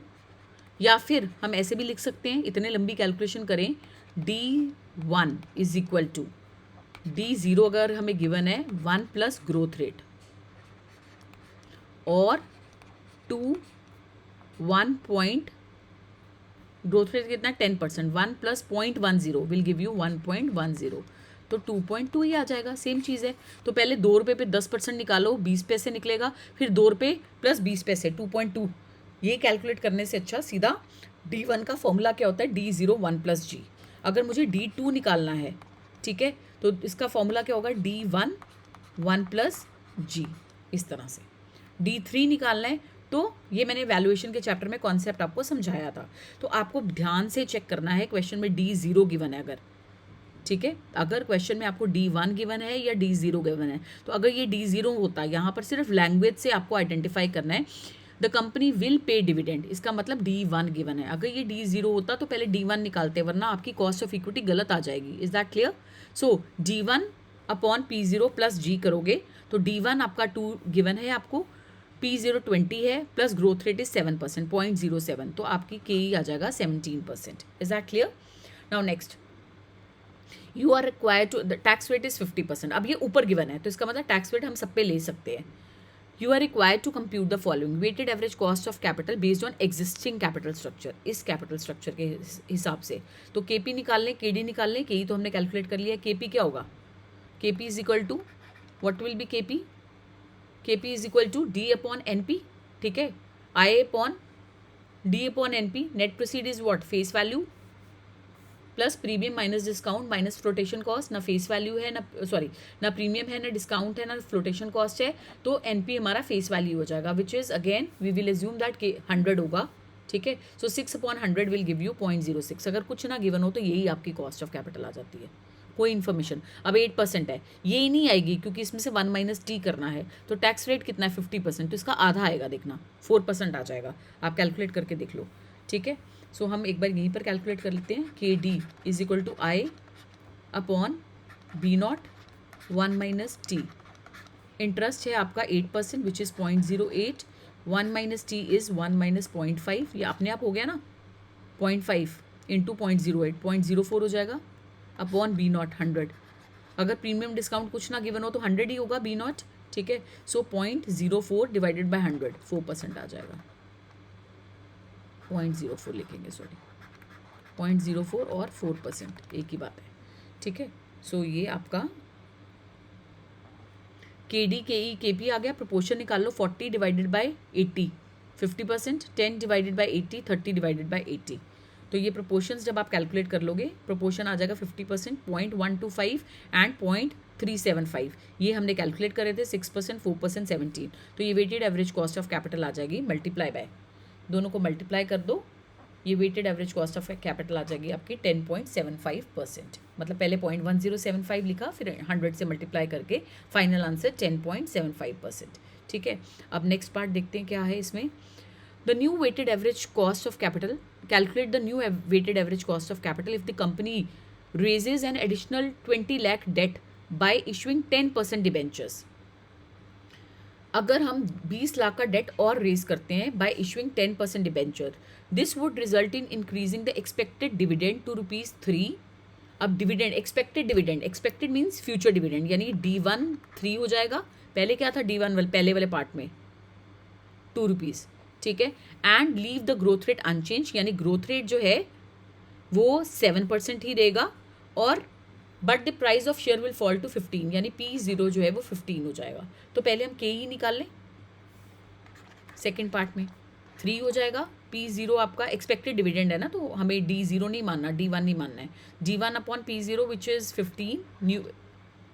या फिर हम ऐसे भी लिख सकते हैं, इतने लंबी कैलकुलेशन करें, D1 is equal to D0 अगर हमें गिवन है 1 प्लस ग्रोथ रेट, और 1 ग्रोथ रेट कितना? 10%। 1 प्लस 0.10 विल गिव यू 1.10, तो 2.2 ही आ जाएगा। सेम चीज़ है। तो पहले ₹2 पे 10% निकालो, 20 पैसे निकलेगा, फिर ₹2 प्लस 20 पैसे 2.2। ये कैलकुलेट करने से अच्छा सीधा D1 का फॉर्मूला क्या होता है? D0 1 plus G। अगर मुझे D2 निकालना है, ठीक है, तो इसका फॉर्मूला क्या होगा? D1 1 plus G। इस तरह से D3 निकालना है, तो ये मैंने वैल्यूएशन के चैप्टर में कॉन्सेप्ट आपको समझाया था। तो आपको ध्यान से चेक करना है क्वेश्चन में D0 गिवन है अगर, ठीक है, अगर क्वेश्चन में आपको D1 गिवन है या D0 गिवन है, तो अगर ये D0 होता है, यहाँ पर सिर्फ लैंग्वेज से आपको आइडेंटिफाई करना है, the company will pay dividend, इसका मतलब D1 गिवन है। अगर ये D0 होता तो पहले D1 निकालते, वरना आपकी कॉस्ट ऑफ इक्विटी गलत आ जाएगी। Is that clear? So D1 upon P0 plus G करोगे तो D1 आपका 2 गिवन है आपको, P0 20 है, प्लस ग्रोथ रेट इज 7%, 0.07, तो आपकी KE आ जाएगा 17%। Is that clear? Now next, you are required to, tax rate is 50%। अब ये ऊपर गिवन है, तो इसका मतलब टैक्स रेट हम सब पे ले सकते हैं। You are required to compute the following, weighted average cost of capital based on existing capital structure. इस कैपिटल स्ट्रक्चर के हिसाब से तो KP निकाल लें, KD निकाल लें। KE तो हमने कैलकुलेट कर लिया। KP क्या होगा? KP is equal to, what will be KP? KP is equal to D upon NP, ठीक है, I upon D upon NP। Net proceed is what? Face value plus premium minus discount minus flotation cost. ना face value है, ना sorry, ना premium है, ना discount है, ना फ्लोटेशन कॉस्ट है, तो NP हमारा फेस वैल्यू हो जाएगा, which is again we will assume that 100 होगा, ठीक है। So 6 upon 100 will give you 0.06। अगर कुछ ना गिवन हो तो यही आपकी कॉस्ट ऑफ कैपिटल आ जाती है, कोई इन्फॉर्मेशन। अब 8% है, ये ही नहीं आएगी क्योंकि इसमें से 1 माइनस T करना है, तो टैक्स रेट कितना है? 50%, तो इसका आधा आएगा, देखना 4% आ जाएगा। आप कैलकुलेट करके देख लो, ठीक है। सो हम एक बार यहीं पर कैलकुलेट कर लेते हैं। KD is equal to I upon B0 1 minus T। Interest है आपका 8% which is 0.08। 1 minus T is 1 minus 0.5, ये अपने आप हो गया ना, 0.5 इंटू 0.08, 0.04 हो जाएगा, अपॉन B0 100। अगर प्रीमियम डिस्काउंट कुछ ना गिवन हो तो 100 ही होगा B0, ठीक है। सो 0.04 डिवाइडेड बाय 100, 4% आ जाएगा। 0.04 लिखेंगे, सॉरी, 0.04 और 4%, एक ही बात है, ठीक है। सो ये आपका KD KE KP आ गया, प्रोपोर्शन निकाल लो 40 divided by 80, 50%, 10 divided by 80, 30 divided by 80। तो ये प्रोपोर्शंस जब आप कैलकुलेट कर लोगे, प्रोपोर्शन आ जाएगा 50%, 0.125 एंड 0.375। ये हमने कैलकुलेट करे थे 6%, 4%, 17। तो ये weighted average cost of capital आ जाएगी, मल्टीप्लाई बाय, दोनों को मल्टीप्लाई कर दो, ये weighted average cost of capital आ जाएगी आपकी 10.75%। मतलब पहले 0.1075 लिखा, फिर 100 से मल्टीप्लाई करके फाइनल आंसर 10.75%। ठीक है, अब नेक्स्ट पार्ट देखते हैं क्या है इसमें। The new weighted average cost of capital, calculate the new weighted average cost of capital if the company raises an additional 20 lakh debt by issuing 10% debentures. अगर हम 20 लाख का डेट और रेज करते हैं by issuing 10% debenture, this would result in increasing the expected dividend to ₹3। अब dividend, expected dividend, expected means future dividend, यानी D1 3 हो जाएगा, पहले क्या था D1 वाले पहले वाले पार्ट में ₹2, ठीक है। And leave the growth rate unchange, यानी ग्रोथ रेट जो है वो 7% ही रहेगा, और but the price of share will fall to 15, यानी P0 जो है वो 15 हो जाएगा। तो पहले हम KE निकाल लें, सेकेंड पार्ट में 3 हो जाएगा, P0 आपका एक्सपेक्टेड डिविडेंड है ना, तो हमें D0 नहीं मानना, D1 नहीं मानना है। D1 upon P0 which is 15, new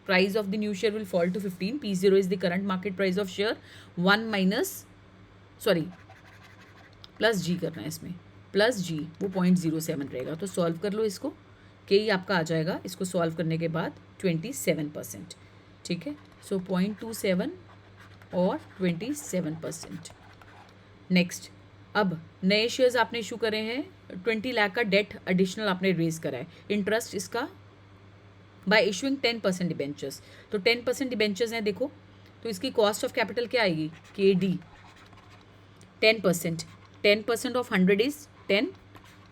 price of the new share will fall to 15, P0 is the current market price of share, 1 minus plus g करना है इसमें, प्लस जी वो 0.07 रहेगा। तो सॉल्व कर लो इसको, KE आपका आ जाएगा, इसको सॉल्व करने के बाद 27%, ठीक है। सो 0.27 और 27%। नेक्स्ट, अब नए शेयर्स आपने इशू करे हैं, 20 लाख का डेट एडिशनल आपने रेज करा है, इंटरेस्ट इसका बाय इशुइंग 10% डिबेंचर्स। तो 10% डिबेंचर्स हैं देखो, तो इसकी कॉस्ट ऑफ कैपिटल क्या आएगी, KD 10%, 10% of 100 is 10,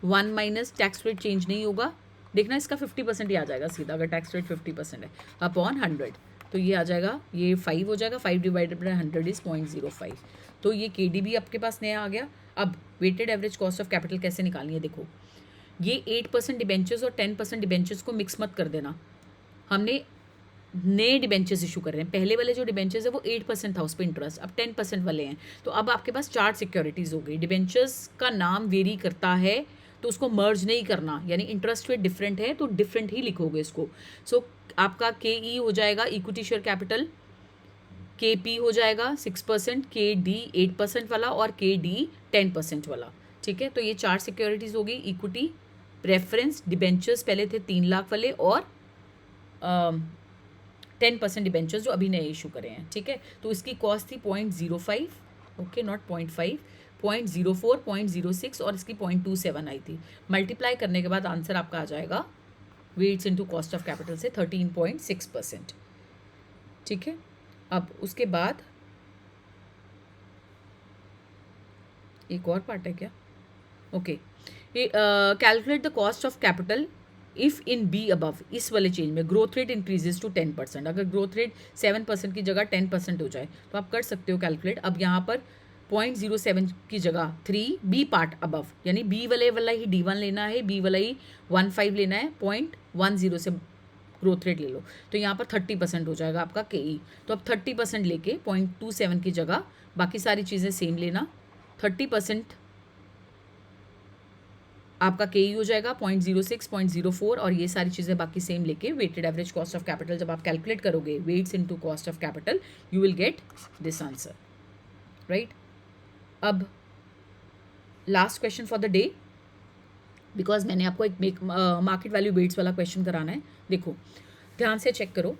1 minus tax rate change नहीं होगा, देखना इसका 50% ही आ जाएगा सीधा, अगर टैक्स रेट 50% है, अपॉन 100, तो ये आ जाएगा, ये 5 हो जाएगा, 5 डिवाइडेड बाय 100 इज 0.05। तो ये KD भी आपके पास नया आ गया। अब weighted average cost of capital कैसे निकालनी है, देखो ये 8% डिबेंचर्स और 10% डिबेंचर्स को मिक्स मत कर देना, हमने नए डिबेंचर्स इशू कर रहे हैं, पहले वाले जो डिबेंचर्स है वो 8% था उस पर इंटरेस्ट, अब 10% वाले हैं। तो अब आपके पास 4 सिक्योरिटीज़ हो गई, डिबेंचर्स का नाम वेरी करता है तो उसको मर्ज नहीं करना, यानी इंटरेस्ट रेट डिफरेंट है तो डिफरेंट ही लिखोगे इसको। सो आपका KE हो जाएगा इक्विटी शेयर कैपिटल, KP हो जाएगा 6%, KD 8% वाला और KD 10% वाला, ठीक है। तो ये 4 सिक्योरिटीज़ हो गई, इक्विटी, प्रेफरेंस, डिबेंचर्स पहले थे 3 लाख वाले, और 10% डिबेंचर्स जो अभी नए इशू करे हैं, ठीक है। तो इसकी कॉस्ट थी 0.05, ओके, नॉट 0.5, 0.04, 0.06 और इसकी 0.27 आई थी। मल्टीप्लाई करने के बाद आंसर आपका आ जाएगा weights into cost of capital से 13.6%, ठीक है। अब उसके बाद एक और पार्ट है क्या, okay, calculate the cost of capital if in be above, इस वाले चेंज में ग्रोथ रेट इंक्रीजेज टू 10%, अगर ग्रोथ रेट 7% की जगह 10% हो जाए तो आप कर सकते हो कैलकुलेट। अब यहाँ पर 0.07 की जगह 3 बी पार्ट अबव, यानी बी वाला ही D1 लेना है, बी वाला ही 15 लेना है, 0.10 से ग्रोथ रेट ले लो, तो यहाँ पर 30% हो जाएगा आपका KE। तो अब 30% लेके 0.27 की जगह बाकी सारी चीज़ें सेम लेना, 30% आपका KE हो जाएगा 0.06, 0.04 और ये सारी चीज़ें बाकी सेम लेके weighted average cost of capital जब आप कैलकुलेट करोगे weights into cost of capital, you will get this answer, right. अब last question for the day, because मैंने आपको एक मार्केट वैल्यू वेट्स वाला क्वेश्चन कराना है। देखो ध्यान से चेक करो,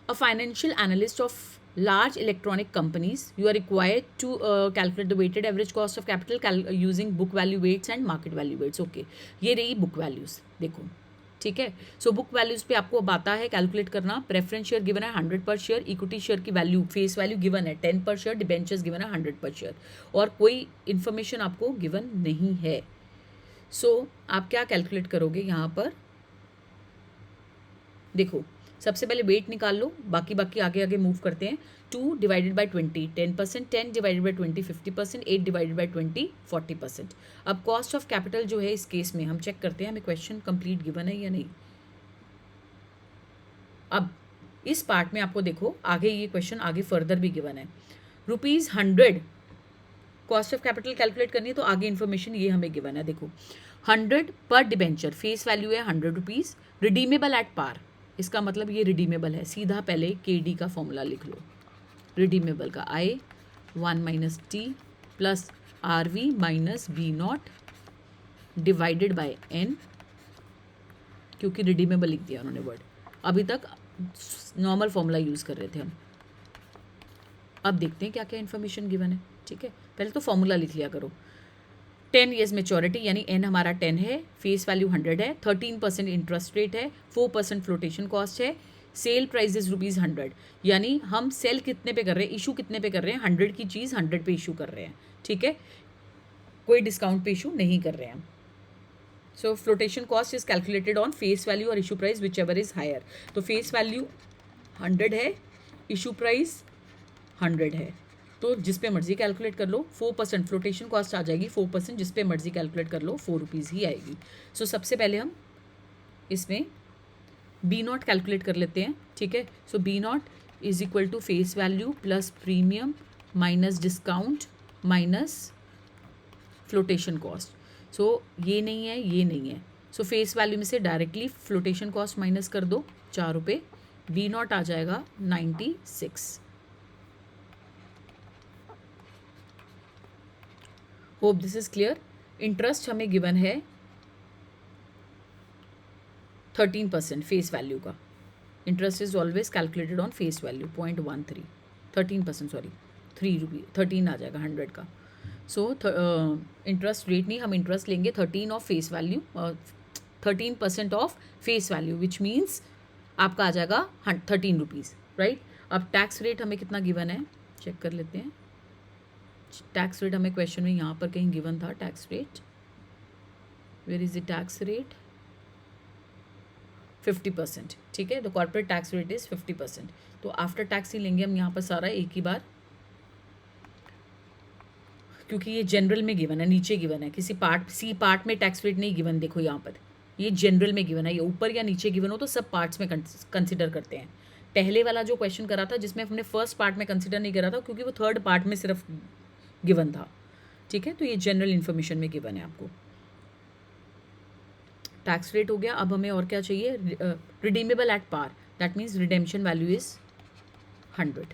a financial analyst of large electronic companies, you are required to calculate the weighted average cost of capital using book value weights and market value weights, okay। ये रही book values, देखो ठीक है। सो बुक वैल्यूज़ पे आपको अब आता है कैलकुलेट करना, प्रेफरेंस शेयर गिवन है 100 पर शेयर, इक्विटी शेयर की वैल्यू फेस वैल्यू गिवन है 10 पर शेयर, डिबेंचर्स गिवन है 100 पर शेयर, और कोई इन्फॉर्मेशन आपको गिवन नहीं है। सो आप क्या कैलकुलेट करोगे यहाँ पर, देखो सबसे पहले वेट निकाल लो, बाकी आगे आगे मूव करते हैं। 2 divided by 20 10%, 10 divided by 20 50%, 8 divided by 20 40%। अब कॉस्ट ऑफ कैपिटल जो है इस केस में हम चेक करते हैं हमें क्वेश्चन कंप्लीट गिवन है या नहीं। अब इस पार्ट में आपको देखो आगे ये क्वेश्चन आगे फर्दर भी गिवन है। ₹100 कॉस्ट ऑफ कैपिटल कैलकुलेट करनी है तो आगे इन्फॉर्मेशन ये हमें गिवन है। देखो 100 पर डिबेंचर, फेस वैल्यू है ₹100, रिडीमेबल एट पार, इसका मतलब ये रिडीमेबल है। सीधा पहले KD का फॉर्मूला लिख लो, रिडीमेबल का I1 - T plus RV minus B0 divided by N, क्योंकि रिडीमेबल लिख दिया उन्होंने वर्ड, अभी तक नॉर्मल फॉर्मूला यूज़ कर रहे थे हम। अब देखते हैं क्या क्या इन्फॉर्मेशन गिवन है। ठीक है, पहले तो फॉर्मूला लिख लिया करो। 10 ईयर्स मेच्योरिटी यानी N हमारा 10 है, फेस वैल्यू 100 है, 13% इंटरेस्ट रेट है, 4% फ्लोटेशन कॉस्ट है, सेल प्राइस इज ₹100, यानी हम सेल कितने पे कर रहे हैं, इशू कितने पे कर रहे हैं, 100 की चीज़ 100 पे इशू कर रहे हैं। ठीक है, कोई डिस्काउंट पे इशू नहीं कर रहे हैं हम। So flotation cost is calculated on face value और issue price which ever is higher. तो फेस वैल्यू 100 है, इशू प्राइस 100 है, तो जिस पे मर्जी कैलकुलेट कर लो। 4% फ्लोटेशन कॉस्ट आ जाएगी, 4% जिस पे मर्जी कैलकुलेट कर लो, ₹4 ही आएगी। सो सबसे पहले हम इसमें B0 कैलकुलेट कर लेते हैं। ठीक है, so B0 is equal to face value plus premium minus discount minus flotation cost. So ये नहीं है, ये नहीं है, सो फेस वैल्यू में से डायरेक्टली फ्लोटेशन कॉस्ट माइनस कर दो, ₹4, B0 आ जाएगा 96। Hope this is clear. Interest हमें गिवन है 13% फेस वैल्यू का। Interest is always calculated on face value 0.13, 13% sorry, ₹3 13 आ जाएगा 100 का। सो इंटरेस्ट रेट नहीं, हम इंटरेस्ट लेंगे 13 of face value, 13% of face value which means आपका आ जाएगा ₹13, राइट। अब टैक्स रेट हमें कितना गिवन है चेक कर लेते हैं। टैक्स रेट हमें क्वेश्चन में यहाँ पर कहीं गिवन था, tax rate, where is the tax rate, 50%। ठीक है, the corporate tax rate is 50%। तो आफ्टर टैक्स ही लेंगे हम यहाँ पर सारा एक ही बार, क्योंकि ये जनरल में गिवन है, नीचे गिवन है, किसी पार्ट सी पार्ट में टैक्स रेट नहीं गिवन। देखो यहाँ पर ये जनरल में गिवन है, ये ऊपर या नीचे गिवन हो तो सब पार्ट्स में कंसिडर करते हैं। पहले वाला जो क्वेश्चन करा था जिसमें हमने फर्स्ट पार्ट में कंसिडर नहीं करा था, क्योंकि वो थर्ड पार्ट में सिर्फ गिवन था। ठीक है, तो ये जनरल इन्फॉर्मेशन में गिवन है आपको। टैक्स रेट हो गया, अब हमें और क्या चाहिए, redeemable at par, that means redemption value is 100।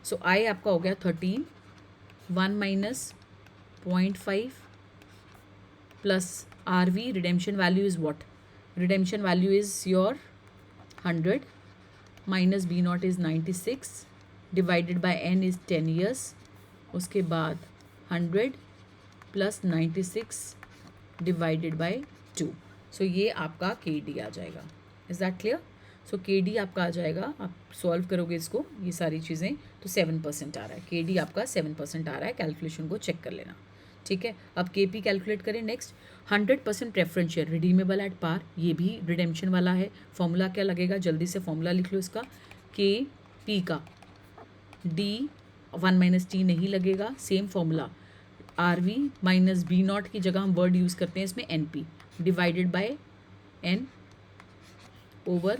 So I आपका हो गया 13, 1 minus 0.5 plus RV, redemption value is what, redemption value is your 100 minus B0 is 96 divided by N is 10 years, उसके बाद 100 प्लस 96 डिवाइडेड बाय 2। सो ये आपका KD आ जाएगा। Is that clear. So KD आपका आ जाएगा, आप सॉल्व करोगे इसको ये सारी चीज़ें तो 7% आ रहा है, KD आपका 7% आ रहा है। कैलकुलेशन को चेक कर लेना। ठीक है, अब KP कैलकुलेट करें next. 100% preference share redeemable at par, ये भी रिडेम्पशन वाला है। फॉर्मूला क्या लगेगा, जल्दी से फॉर्मूला लिख लो इसका। KP का D1 - T नहीं लगेगा, same formula RV minus B0 की जगह हम वर्ड यूज़ करते हैं इसमें NP divided by N over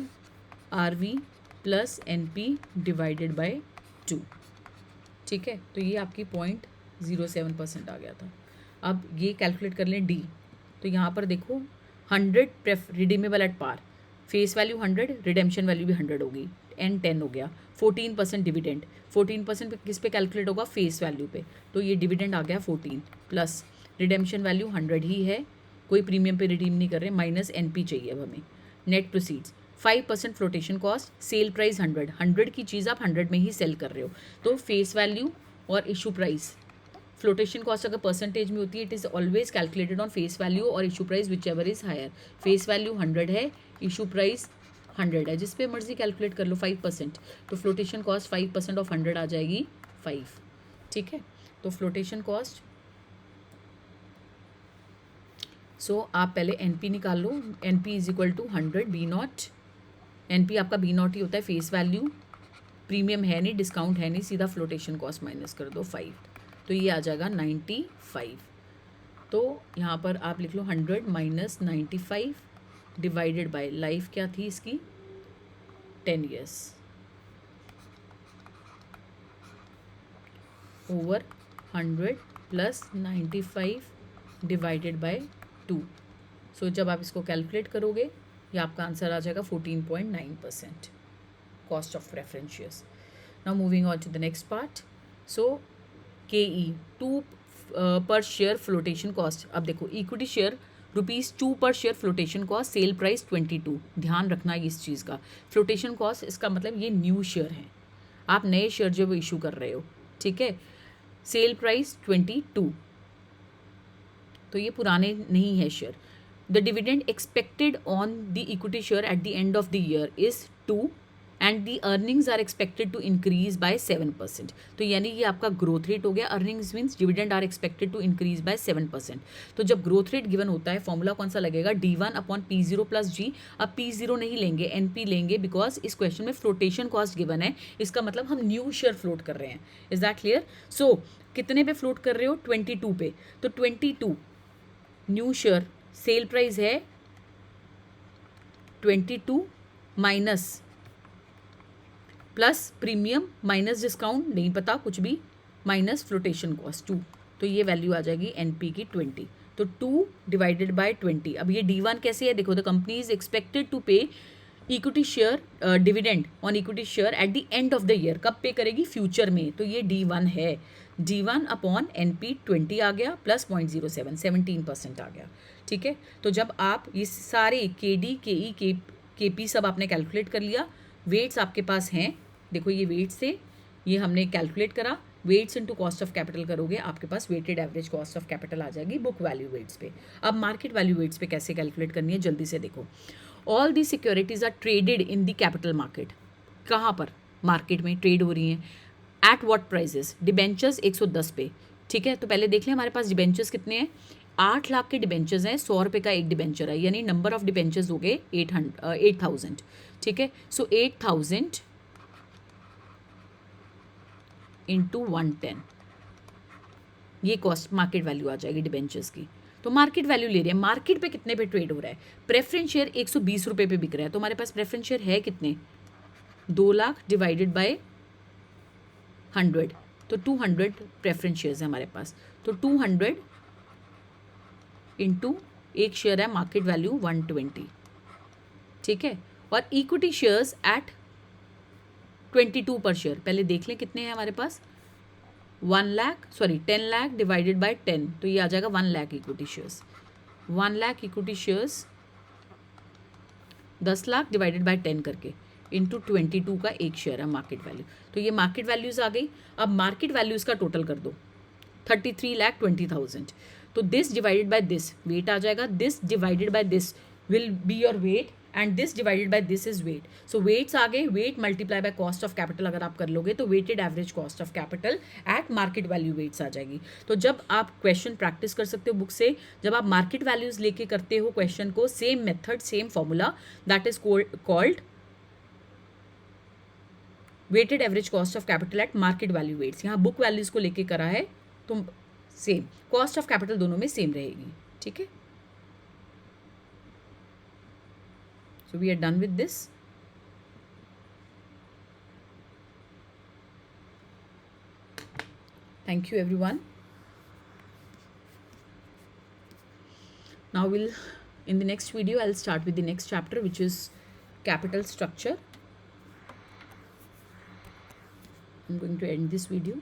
RV plus NP divided by 2। ठीक है, तो ये आपकी 0.07% आ गया था। अब ये कैलकुलेट कर लें D, तो यहाँ पर देखो 100 redeemable at par, face value 100, redemption value भी 100 होगी, N 10 हो गया, 14% डिविडेंड, 14% पे किस पे कैलकुलेट होगा, फेस वैल्यू पे, तो ये डिविडेंड आ गया 14 प्लस रिडेम्पशन वैल्यू 100 ही है, कोई प्रीमियम पे रिडीम नहीं कर रहे, माइनस NP चाहिए अब हमें। Net proceeds 5% flotation cost, sale price 100, 100 की चीज़ आप 100 में ही सेल कर रहे हो, तो फेस वैल्यू और इशू प्राइस, फ्लोटेशन कॉस्ट अगर परसेंटेज में होती है it is always calculated on face value और issue price which ever is higher. Face value 100 है, इशू प्राइस 100 है, जिस पे मर्जी कैलकुलेट कर लो 5%, तो फ्लोटेशन कॉस्ट 5% ऑफ 100 आ जाएगी 5। ठीक है, तो फ्लोटेशन कॉस्ट, सो आप पहले NP निकाल लो, NP is equal to 100 B0, NP आपका B0 ही होता है, फेस वैल्यू, प्रीमियम है नहीं, डिस्काउंट है नहीं, सीधा फ्लोटेशन कॉस्ट माइनस कर दो 5, तो ये आ जाएगा 95। तो यहाँ पर आप लिख लो 100 माइनस 95 डिवाइडेड बाय लाइफ क्या थी इसकी 10 years, over 100 plus 95 divided by 2. सो जब आप इसको कैलकुलेट करोगे ये आपका आंसर आ जाएगा 14.9% cost of preference shares. Now moving on to the next part. So KE 2 per share flotation cost. अब देखो equity share ₹2 per share flotation cost, sale price 22. ध्यान रखना है इस चीज़ का. फ्लोटेशन कॉस्ट इसका मतलब ये न्यू शेयर हैं, आप नए शेयर जो वो इशू कर रहे हो, ठीक है. सेल प्राइस 22, तो ये पुराने नहीं है share. The dividend expected on the equity share at the end of the year is 2 and the earnings are expected to increase by 7%. तो यानी ये आपका ग्रोथ रेट हो गया. Earnings means dividend are expected to increase by 7%. तो जब growth rate given होता है फॉर्मूला कौन सा लगेगा, D1/P0 + G. अब P0 नहीं लेंगे, NP लेंगे, बिकॉज इस क्वेश्चन में फ्लोटेशन कॉस्ट गिवन है. इसका मतलब हम न्यू शेयर फ्लोट कर रहे हैं. Is that clear? सो कितने पे फ्लोट कर रहे हो? 22 पे. तो 22 न्यू शेयर, सेल प्राइस है 22 minus plus premium minus discount नहीं पता कुछ भी माइनस फ्लोटेशन कॉस्ट 2. तो ये वैल्यू आ जाएगी NP की 20. तो 2 डिवाइडेड बाय 20. अब ये D1 कैसे है देखो. The company is expected to pay equity share dividend on equity share at the end of the year. कब पे करेगी? फ्यूचर में. तो ये D1 है. D1/NP 20 आ गया प्लस 0.07 17% आ गया. ठीक है. तो जब आप ये सारे KD KE KP सब आपने कैलकुलेट कर लिया, वेट्स आपके पास हैं. देखो ये वेट्स से ये हमने कैलकुलेट करा. Weights into cost of capital करोगे, आपके पास weighted average cost of capital आ जाएगी बुक वैल्यू वेट्स पे. अब मार्केट वैल्यू वेट्स पे कैसे कैलकुलेट करनी है जल्दी से देखो. All the securities are traded in the capital market. कहाँ पर? मार्केट में ट्रेड हो रही हैं. At what prices? डिबेंचर्स 110 पे. ठीक है. तो पहले देख लें हमारे पास डिबेंचर्स कितने हैं. 8 लाख के डिबेंचर्स हैं. 100 रुपये का एक डिबेंचर है, यानी नंबर ऑफ डिबेंचर्स हो गए 8,000. ठीक है. सो 8,000 इंटू 110, ये कॉस्ट मार्केट वैल्यू आ जाएगी डिबेंचर्स की. तो मार्केट वैल्यू ले रहे हैं. मार्केट पे कितने पे ट्रेड हो रहा है? प्रेफरेंस शेयर 120 रुपये पे बिक रहा है. तो हमारे पास प्रेफरेंस शेयर है कितने? 2 लाख डिवाइडेड बाय 100. तो 200 प्रेफरेंस शेयर्स है हमारे पास. तो 200 इंटू एक शेयर है मार्केट वैल्यू 120. ठीक है. और इक्विटी शेयर्स एट 22 पर शेयर. पहले देख लें कितने हैं हमारे पास. 10 लाख डिवाइडेड बाय 10. तो ये आ जाएगा 1 lakh equity shares. 1 lakh equity shares 10 lakh divided by 10 करके इंटू 22 का एक शेयर है मार्केट वैल्यू. तो ये मार्केट वैल्यूज आ गई. अब मार्केट वैल्यूज का टोटल कर दो. 33,20,000. तो this divided by this weight आ जाएगा. This divided by this will be your weight and this divided by this is weight. So weights आ गए. Weight multiply by cost of capital अगर आप कर लोगे तो weighted average cost of capital at market value weights आ जाएगी. तो जब आप क्वेश्चन प्रैक्टिस कर सकते हो बुक से, जब आप मार्केट वैल्यूज लेके करते हो क्वेश्चन को, same method same formula, that is called weighted average cost of capital at market value weights. यहाँ बुक वैल्यूज को लेके करा है तो सेम कॉस्ट ऑफ कैपिटल दोनों में सेम रहेगी. ठीक है. So we are done with this. Thank you everyone. Now in the next video I'll start with the next chapter, which is capital structure. I'm going to end this video.